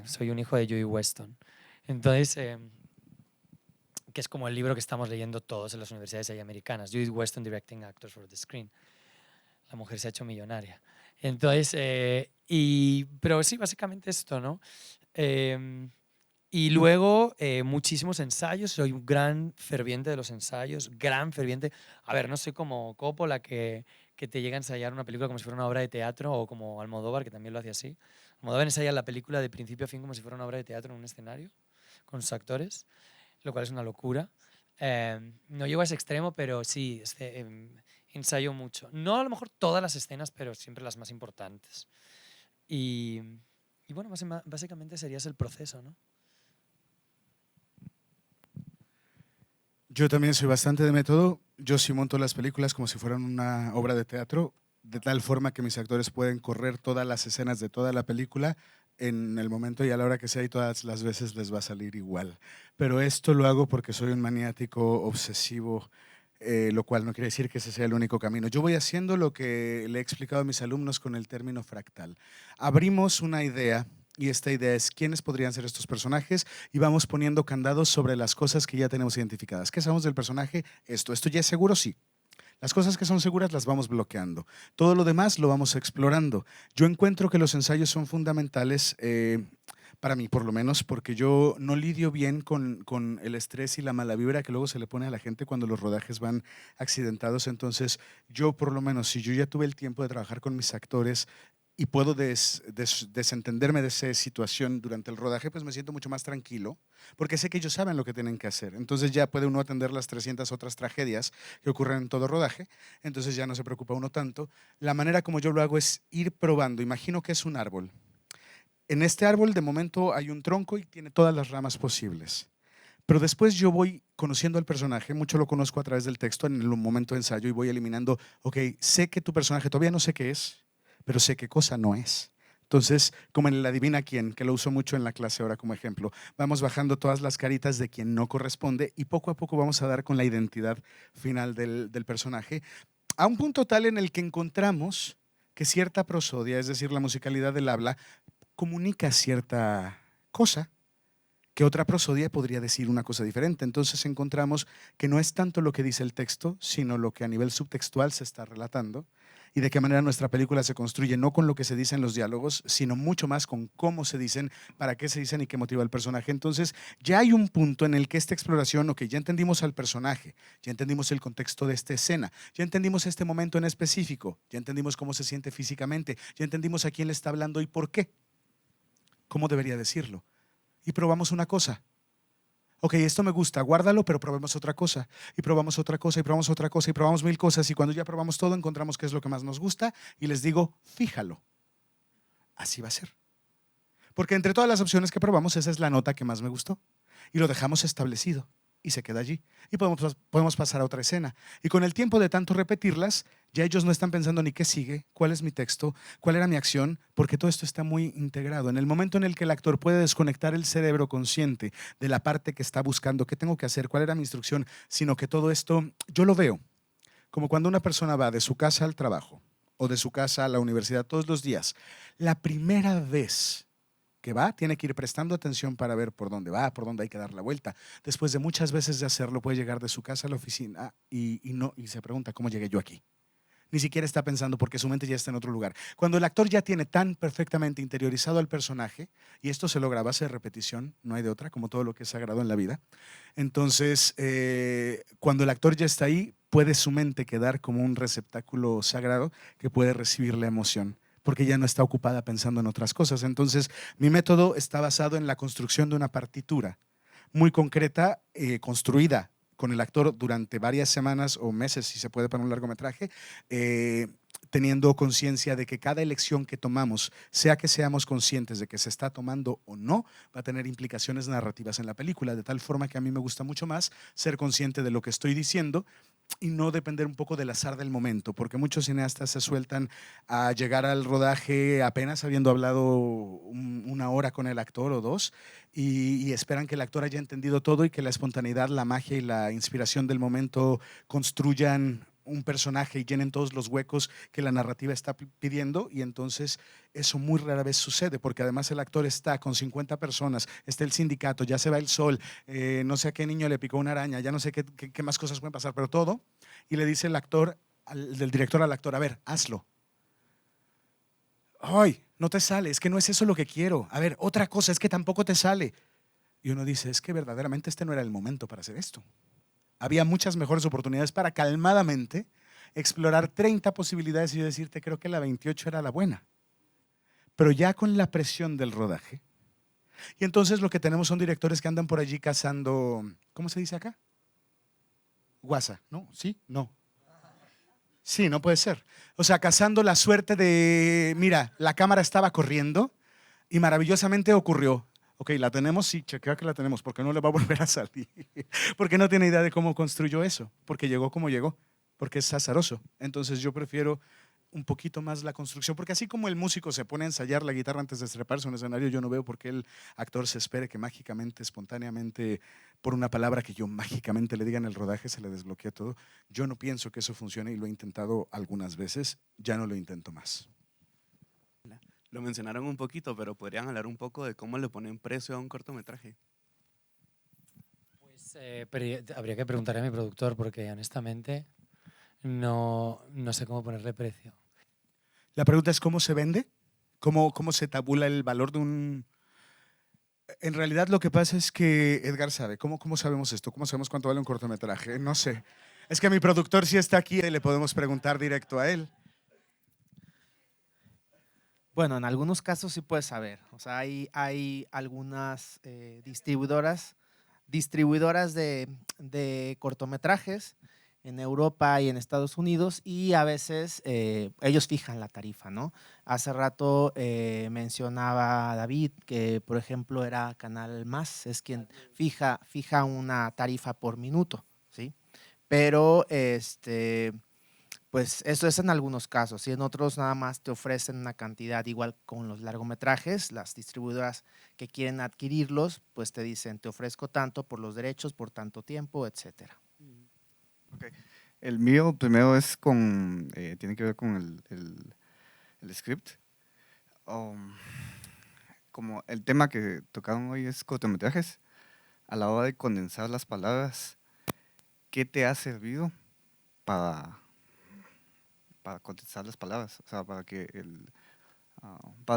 Soy un hijo de Joey Weston. Entonces, que es como el libro que estamos leyendo todos en las universidades ahí americanas, Judith Weston Directing Actors for the Screen. La mujer se ha hecho millonaria. Entonces, pero sí, básicamente esto, ¿no? Y luego, muchísimos ensayos. Soy un gran ferviente de los ensayos, gran ferviente. A ver, no soy como Coppola que te llega a ensayar una película como si fuera una obra de teatro, o como Almodóvar, que también lo hace así. Almodóvar ensaya la película de principio a fin como si fuera una obra de teatro en un escenario, con sus actores, lo cual es una locura. No llego a ese extremo, pero sí, ensayo mucho. No a lo mejor todas las escenas, pero siempre las más importantes. Y bueno, básicamente sería ese el proceso, ¿no? Yo también soy bastante de método. Yo sí monto las películas como si fueran una obra de teatro, de tal forma que mis actores pueden correr todas las escenas de toda la película en el momento y a la hora que sea, y todas las veces les va a salir igual. Pero esto lo hago porque soy un maniático obsesivo, lo cual no quiere decir que ese sea el único camino. Yo voy haciendo lo que le he explicado a mis alumnos con el término fractal. Abrimos una idea, y esta idea es quiénes podrían ser estos personajes, y vamos poniendo candados sobre las cosas que ya tenemos identificadas. ¿Qué sabemos del personaje? Esto ya es seguro, sí. Las cosas que son seguras las vamos bloqueando. Todo lo demás lo vamos explorando. Yo encuentro que los ensayos son fundamentales, para mí por lo menos, porque yo no lidio bien con el estrés y la mala vibra que luego se le pone a la gente cuando los rodajes van accidentados. Entonces, yo por lo menos, si yo ya tuve el tiempo de trabajar con mis actores y puedo desentenderme de esa situación durante el rodaje, pues me siento mucho más tranquilo, porque sé que ellos saben lo que tienen que hacer. Entonces ya puede uno atender las 300 otras tragedias que ocurren en todo rodaje, entonces ya no se preocupa uno tanto. La manera como yo lo hago es ir probando. Imagino que es un árbol. en este árbol de momento hay un tronco y tiene todas las ramas posibles. Pero después yo voy conociendo al personaje, mucho lo conozco a través del texto en el momento de ensayo y voy eliminando, ok, sé que tu personaje todavía no sé qué es, pero sé qué cosa no es. Entonces, como en el Adivina Quién, que lo uso mucho en la clase ahora como ejemplo, vamos bajando todas las caritas de quien no corresponde y poco a poco vamos a dar con la identidad final del personaje, a un punto tal en el que encontramos que cierta prosodia, es decir, la musicalidad del habla, comunica cierta cosa que otra prosodia podría decir una cosa diferente. Entonces encontramos que no es tanto lo que dice el texto, sino lo que a nivel subtextual se está relatando y de qué manera nuestra película se construye, no con lo que se dice en los diálogos, sino mucho más con cómo se dicen, para qué se dicen y qué motiva el personaje. Entonces ya hay un punto en el que esta exploración, ok, ya entendimos al personaje, ya entendimos el contexto de esta escena, ya entendimos este momento en específico, ya entendimos cómo se siente físicamente, ya entendimos a quién le está hablando y por qué, cómo debería decirlo. Y probamos una cosa. Ok, esto me gusta, guárdalo, pero probemos otra cosa. Y probamos otra cosa, y probamos otra cosa, y probamos 1000 cosas. Y cuando ya probamos todo, encontramos qué es lo que más nos gusta. Y les digo, fíjalo. Así va a ser. Porque entre todas las opciones que probamos, esa es la nota que más me gustó. Y lo dejamos establecido. Y se queda allí. Y podemos pasar a otra escena. Y con el tiempo de tanto repetirlas, ya ellos no están pensando ni qué sigue, cuál es mi texto, cuál era mi acción, porque todo esto está muy integrado. En el momento en el que el actor puede desconectar el cerebro consciente de la parte que está buscando, qué tengo que hacer, cuál era mi instrucción, sino que todo esto, yo lo veo como cuando una persona va de su casa al trabajo o de su casa a la universidad todos los días. La primera vez que va, tiene que ir prestando atención para ver por dónde va, por dónde hay que dar la vuelta. Después de muchas veces de hacerlo, puede llegar de su casa a la oficina y se pregunta, ¿cómo llegué yo aquí? Ni siquiera está pensando porque su mente ya está en otro lugar. Cuando el actor ya tiene tan perfectamente interiorizado al personaje, y esto se logra a base de repetición, no hay de otra, como todo lo que es sagrado en la vida, entonces cuando el actor ya está ahí, puede su mente quedar como un receptáculo sagrado que puede recibir la emoción, porque ya no está ocupada pensando en otras cosas. Entonces, mi método está basado en la construcción de una partitura muy concreta, construida con el actor durante varias semanas o meses, si se puede, para un largometraje, teniendo conciencia de que cada elección que tomamos, sea que seamos conscientes de que se está tomando o no, va a tener implicaciones narrativas en la película, de tal forma que a mí me gusta mucho más ser consciente de lo que estoy diciendo y no depender un poco del azar del momento, porque muchos cineastas se sueltan a llegar al rodaje apenas habiendo hablado una hora con el actor o dos y esperan que el actor haya entendido todo y que la espontaneidad, la magia y la inspiración del momento construyan un personaje y llenen todos los huecos que la narrativa está pidiendo, y entonces eso muy rara vez sucede, porque además el actor está con 50 personas, está el sindicato, ya se va el sol, no sé a qué niño le picó una araña, ya no sé qué más cosas pueden pasar, pero todo, y le dice el actor, del director al actor, a ver, hazlo. Ay, no te sale, es que no es eso lo que quiero. A ver, otra cosa, es que tampoco te sale. Y uno dice, es que verdaderamente este no era el momento para hacer esto. Había muchas mejores oportunidades para calmadamente explorar 30 posibilidades y yo decirte, creo que la 28 era la buena. Pero ya con la presión del rodaje. Y entonces lo que tenemos son directores que andan por allí cazando, ¿cómo se dice acá? Guasa, ¿no? ¿Sí? No. Sí, no puede ser. O sea, cazando la suerte de, mira, la cámara estaba corriendo y maravillosamente ocurrió. Ok, ¿la tenemos? Sí, chequea que la tenemos. ¿Por qué no le va a volver a salir? Porque no tiene idea de cómo construyó eso. Porque llegó como llegó. Porque es azaroso. Entonces yo prefiero un poquito más la construcción. Porque así como el músico se pone a ensayar la guitarra antes de treparse a un escenario, yo no veo por qué el actor se espere que mágicamente, espontáneamente, por una palabra que yo mágicamente le diga en el rodaje, se le desbloquea todo. Yo no pienso que eso funcione y lo he intentado algunas veces. Ya no lo intento más. Lo mencionaron un poquito, pero podrían hablar un poco de cómo le ponen precio a un cortometraje. Pues habría que preguntarle a mi productor porque honestamente no sé cómo ponerle precio. La pregunta es ¿cómo se vende? ¿Cómo se tabula el valor de un...? En realidad lo que pasa es que Edgar sabe. ¿Cómo sabemos esto? ¿Cómo sabemos cuánto vale un cortometraje? No sé. Es que mi productor sí está aquí y le podemos preguntar directo a él. Bueno, en algunos casos sí puedes saber. O sea, hay algunas distribuidoras de cortometrajes en Europa y en Estados Unidos y a veces ellos fijan la tarifa, ¿no? Hace rato mencionaba David que, por ejemplo, era Canal Más, es quien fija una tarifa por minuto, ¿sí? Pero pues eso es en algunos casos y en otros nada más te ofrecen una cantidad igual con los largometrajes. Las distribuidoras que quieren adquirirlos, pues te dicen, te ofrezco tanto por los derechos, por tanto tiempo, etcétera. Okay. El mío primero es tiene que ver con el script. Como el tema que tocaron hoy es cortometrajes, a la hora de condensar las palabras, ¿qué te ha servido para condensar las palabras? O sea, para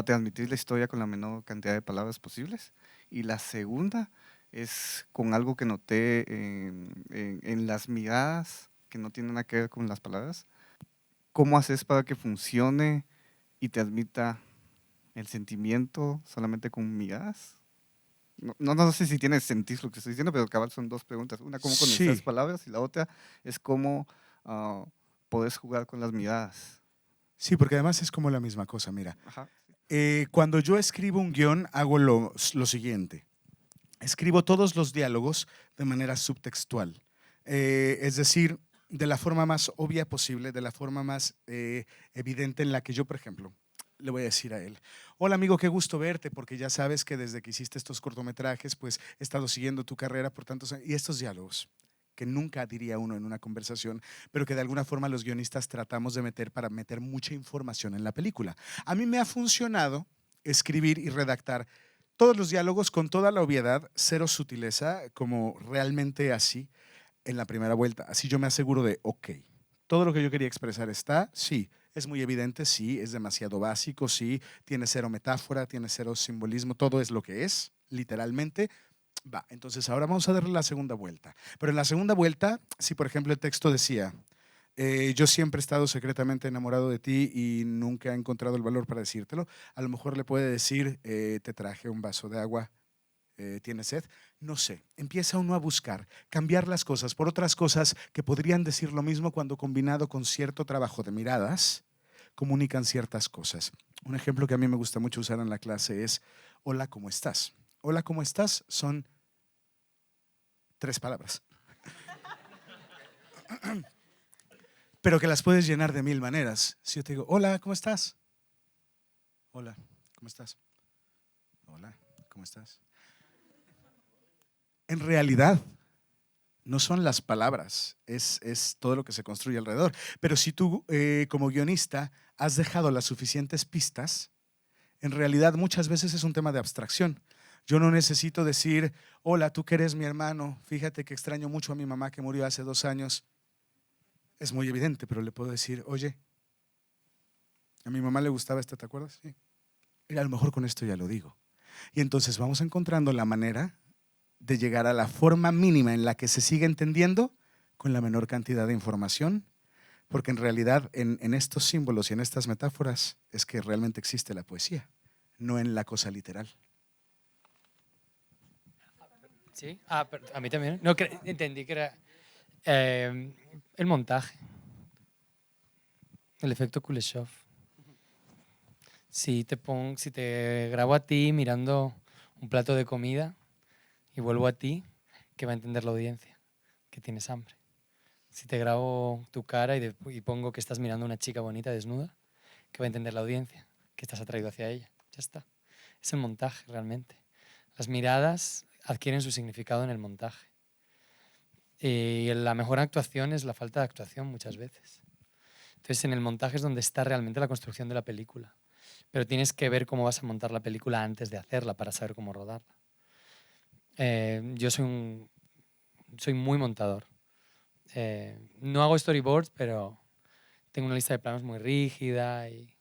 transmitir la historia con la menor cantidad de palabras posibles. Y la segunda es con algo que noté en las miradas que no tienen nada que ver con las palabras. ¿Cómo haces para que funcione y transmita el sentimiento solamente con miradas? No sé si tiene sentido lo que estoy diciendo, pero cabal son dos preguntas. Una, ¿cómo condensar las palabras? Y la otra es cómo podés jugar con las miradas. Sí, porque además es como la misma cosa, mira. Cuando yo escribo un guión, hago lo siguiente. Escribo todos los diálogos de manera subtextual. Es decir, de la forma más obvia posible, de la forma más evidente en la que yo, por ejemplo, le voy a decir a él: hola amigo, qué gusto verte, porque ya sabes que desde que hiciste estos cortometrajes, pues he estado siguiendo tu carrera por tantos años. Y estos diálogos que nunca diría uno en una conversación, pero que de alguna forma los guionistas tratamos de meter para meter mucha información en la película. A mí me ha funcionado escribir y redactar todos los diálogos con toda la obviedad, cero sutileza, como realmente así en la primera vuelta. Así yo me aseguro de, ok, todo lo que yo quería expresar está, sí, es muy evidente, sí, es demasiado básico, sí, tiene cero metáfora, tiene cero simbolismo, todo es lo que es, literalmente. Va, entonces ahora vamos a darle la segunda vuelta. Pero en la segunda vuelta, si por ejemplo el texto decía, yo siempre he estado secretamente enamorado de ti y nunca he encontrado el valor para decírtelo, a lo mejor le puede decir, te traje un vaso de agua, ¿tienes sed? No sé, empieza uno a buscar, cambiar las cosas por otras cosas que podrían decir lo mismo cuando combinado con cierto trabajo de miradas, comunican ciertas cosas. Un ejemplo que a mí me gusta mucho usar en la clase es, hola, ¿cómo estás? Hola, ¿cómo estás? Son 3 palabras. Pero que las puedes llenar de 1000 maneras. Si yo te digo, hola, ¿cómo estás? Hola, ¿cómo estás? Hola, ¿cómo estás? En realidad, no son las palabras, es todo lo que se construye alrededor. Pero si tú, como guionista, has dejado las suficientes pistas, en realidad muchas veces es un tema de abstracción. Yo no necesito decir, hola, tú que eres mi hermano, fíjate que extraño mucho a mi mamá que murió hace 2 años. Es muy evidente, pero le puedo decir, oye, a mi mamá le gustaba esta, ¿te acuerdas? Sí. Y a lo mejor con esto ya lo digo. Y entonces vamos encontrando la manera de llegar a la forma mínima en la que se sigue entendiendo con la menor cantidad de información, porque en realidad en estos símbolos y en estas metáforas es que realmente existe la poesía, no en la cosa literal. Sí, pero a mí también. No, entendí que era el montaje, el efecto Kuleshov. Si te grabo a ti mirando un plato de comida y vuelvo a ti, ¿qué va a entender la audiencia? Que tienes hambre. Si te grabo tu cara y pongo que estás mirando a una chica bonita desnuda, ¿qué va a entender la audiencia? Que estás atraído hacia ella. Ya está. Es el montaje realmente. Las miradas adquieren su significado en el montaje. Y la mejor actuación es la falta de actuación muchas veces. Entonces en el montaje es donde está realmente la construcción de la película. Pero tienes que ver cómo vas a montar la película antes de hacerla para saber cómo rodarla. Yo soy muy montador. No hago storyboards, pero tengo una lista de planos muy rígida y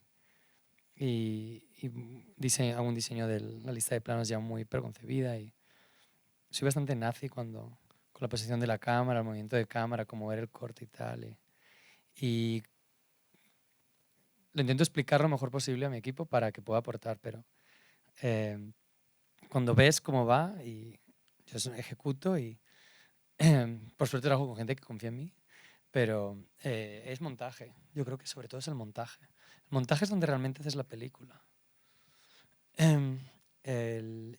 hago un diseño de la lista de planos ya muy preconcebida. Y soy bastante nazi con la posición de la cámara, el movimiento de cámara, cómo ver el corte y tal. Y lo intento explicar lo mejor posible a mi equipo para que pueda aportar, pero cuando ves cómo va, y yo ejecuto y por suerte trabajo con gente que confía en mí, Pero es montaje. Yo creo que sobre todo es el montaje. El montaje es donde realmente haces la película.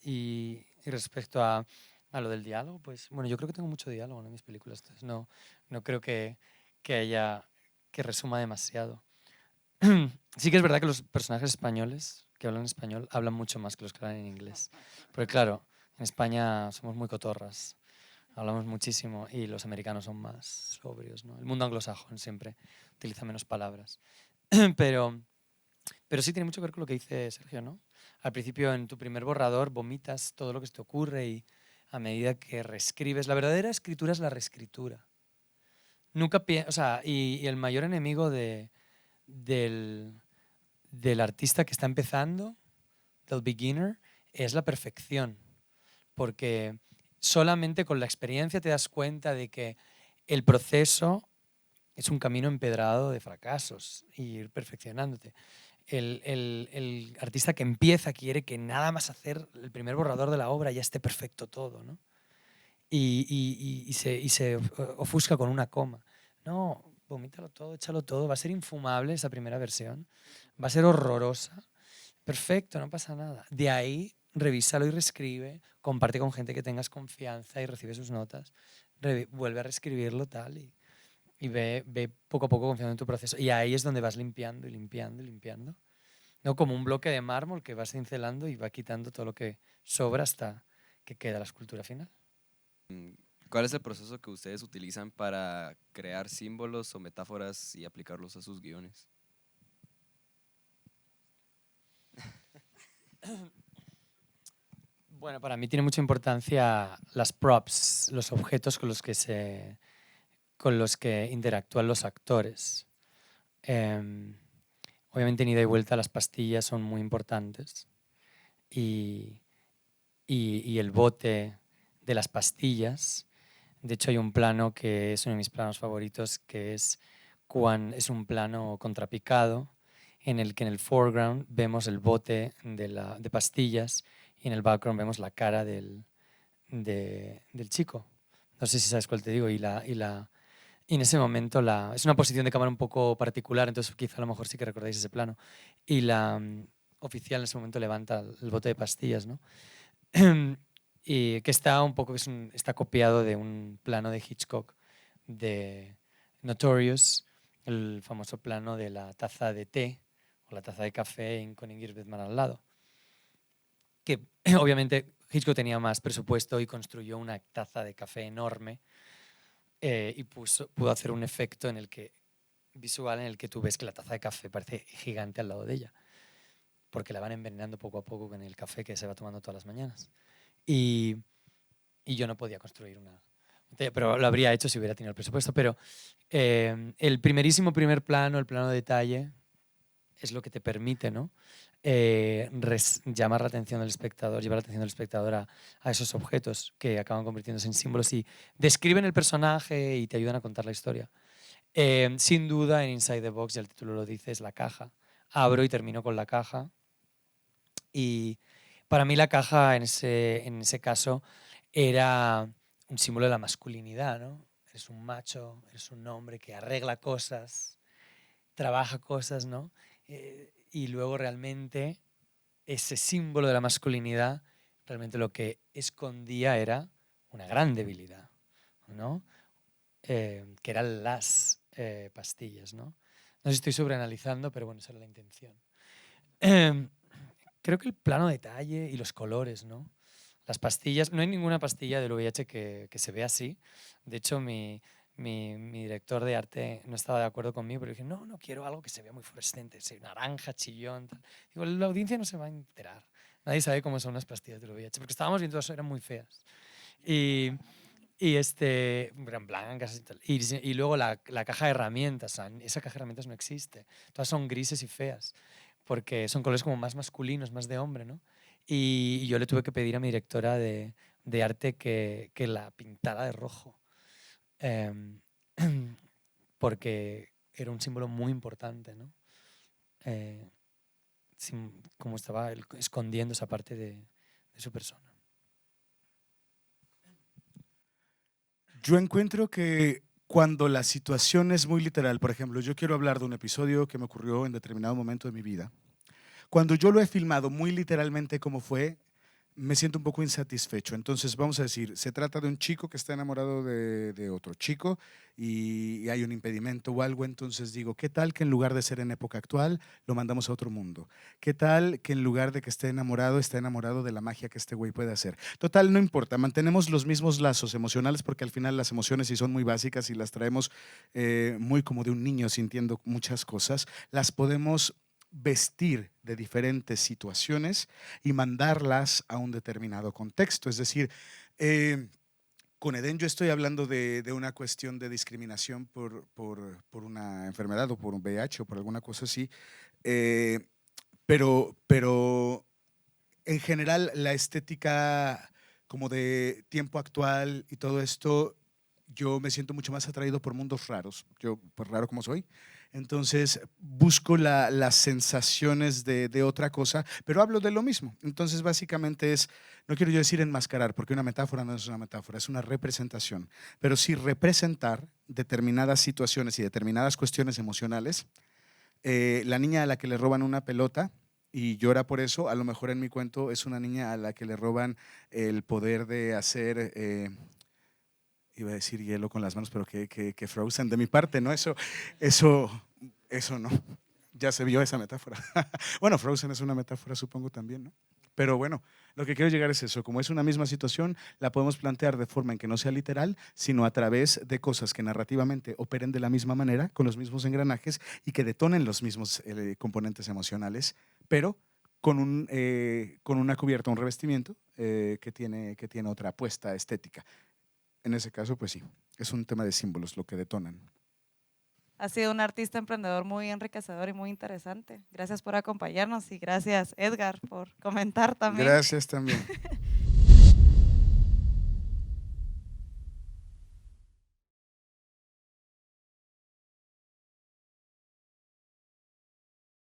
Y respecto a lo del diálogo, pues bueno, yo creo que tengo mucho diálogo en mis películas, entonces no creo que resuma demasiado. Sí que es verdad que los personajes españoles que hablan español hablan mucho más que los que hablan en inglés. Porque claro, en España somos muy cotorras, hablamos muchísimo y los americanos son más sobrios, ¿no? El mundo anglosajón siempre utiliza menos palabras. Pero sí tiene mucho que ver con lo que dice Sergio, ¿no? Al principio, en tu primer borrador, vomitas todo lo que se te ocurre y a medida que reescribes, la verdadera escritura es la reescritura. Nunca y el mayor enemigo del artista que está empezando, del beginner, es la perfección. Porque solamente con la experiencia te das cuenta de que el proceso es un camino empedrado de fracasos y ir perfeccionándote. El artista que empieza quiere que nada más hacer el primer borrador de la obra ya esté perfecto todo, ¿no? Y se ofusca con una coma. No, vomítalo todo, échalo todo. Va a ser infumable esa primera versión. Va a ser horrorosa. Perfecto, no pasa nada. De ahí, revísalo y reescribe. Comparte con gente que tengas confianza y recibe sus notas. Vuelve a reescribirlo tal y ve poco a poco confiando en tu proceso. Y ahí es donde vas limpiando y limpiando y limpiando. ¿No? Como un bloque de mármol que vas cincelando y va quitando todo lo que sobra hasta que queda la escultura final. ¿Cuál es el proceso que ustedes utilizan para crear símbolos o metáforas y aplicarlos a sus guiones? Bueno, para mí tiene mucha importancia las props, los objetos con los que interactúan los actores. Obviamente en ida y vuelta las pastillas son muy importantes y el bote de las pastillas. De hecho hay un plano que es uno de mis planos favoritos, que es un plano contrapicado en el que en el foreground vemos el bote de pastillas y en el background vemos la cara del chico. No sé si sabes cuál te digo. Y en ese momento es una posición de cámara un poco particular, entonces quizá a lo mejor sí que recordáis ese plano. Y la oficial en ese momento levanta el bote de pastillas, ¿no? Y que está un poco, está copiado de un plano de Hitchcock de Notorious, el famoso plano de la taza de té o la taza de café con Ingrid Bergman al lado. Que obviamente Hitchcock tenía más presupuesto y construyó una taza de café enorme y pudo hacer un efecto visual en el que tú ves que la taza de café parece gigante al lado de ella, porque la van envenenando poco a poco con el café que se va tomando todas las mañanas. Y yo no podía construir una botella, pero lo habría hecho si hubiera tenido el presupuesto. Pero el primer plano, el plano de detalle, es lo que te permite, ¿no? Llamar la atención del espectador, llevar la atención del espectador a esos objetos que acaban convirtiéndose en símbolos y describen el personaje y te ayudan a contar la historia. Sin duda, en Inside the Box, ya el título lo dice, es la caja. Abro y termino con la caja. Y para mí la caja en ese caso era un símbolo de la masculinidad, ¿no? Eres un macho, eres un hombre que arregla cosas, trabaja cosas, ¿no? Y luego realmente ese símbolo de la masculinidad realmente lo que escondía era una gran debilidad, ¿no? Que eran las pastillas, ¿no? No sé si estoy sobreanalizando, pero bueno, esa era la intención. Creo que el plano detalle y los colores, ¿no? Las pastillas, no hay ninguna pastilla del VIH que se vea así. De hecho, mi director de arte no estaba de acuerdo conmigo, pero dije, no quiero algo que se vea muy fluorescente, naranja, chillón, tal. Digo, la audiencia no se va a enterar. Nadie sabe cómo son las pastillas del VIH, porque estábamos viendo eso, eran muy feas. Eran blancas y tal. Y luego la caja de herramientas, esa caja de herramientas no existe. Todas son grises y feas, porque son colores como más masculinos, más de hombre, ¿no? Y yo le tuve que pedir a mi directora de arte que la pintara de rojo. Porque era un símbolo muy importante, ¿no? Como estaba escondiendo esa parte de su persona. Yo encuentro que cuando la situación es muy literal. Por ejemplo, yo quiero hablar de un episodio que me ocurrió en determinado momento de mi vida. Cuando yo lo he filmado muy literalmente como fue, me siento un poco insatisfecho. Entonces, vamos a decir, se trata de un chico que está enamorado de otro chico y hay un impedimento o algo. Entonces digo, ¿qué tal que en lugar de ser en época actual, lo mandamos a otro mundo? ¿Qué tal que en lugar de que esté enamorado de la magia que este güey puede hacer? Total, no importa, mantenemos los mismos lazos emocionales porque al final las emociones sí son muy básicas y las traemos muy como de un niño sintiendo muchas cosas. Las podemos vestir de diferentes situaciones y mandarlas a un determinado contexto. Es decir, con Edén yo estoy hablando de una cuestión de discriminación por una enfermedad o por un VIH o por alguna cosa así, pero en general la estética como de tiempo actual y todo esto, yo me siento mucho más atraído por mundos raros, yo pues raro como soy. Entonces busco las sensaciones de otra cosa, pero hablo de lo mismo. Entonces básicamente es, no quiero yo decir enmascarar, porque una metáfora no es una metáfora, es una representación, pero sí representar determinadas situaciones y determinadas cuestiones emocionales. La niña a la que le roban una pelota y llora por eso, a lo mejor en mi cuento es una niña a la que le roban el poder de hacer... iba a decir hielo con las manos, pero que Frozen de mi parte, ¿no? Eso no. Ya se vio esa metáfora. Bueno, Frozen es una metáfora, supongo también, ¿no? Pero bueno, lo que quiero llegar es eso. Como es una misma situación, la podemos plantear de forma en que no sea literal, sino a través de cosas que narrativamente operen de la misma manera, con los mismos engranajes y que detonen los mismos componentes emocionales, pero con una cubierta, un revestimiento que tiene otra apuesta estética. En ese caso, pues sí, es un tema de símbolos lo que detonan. Ha sido un artista emprendedor muy enriquecedor y muy interesante. Gracias por acompañarnos y gracias, Edgar, por comentar también. Gracias también.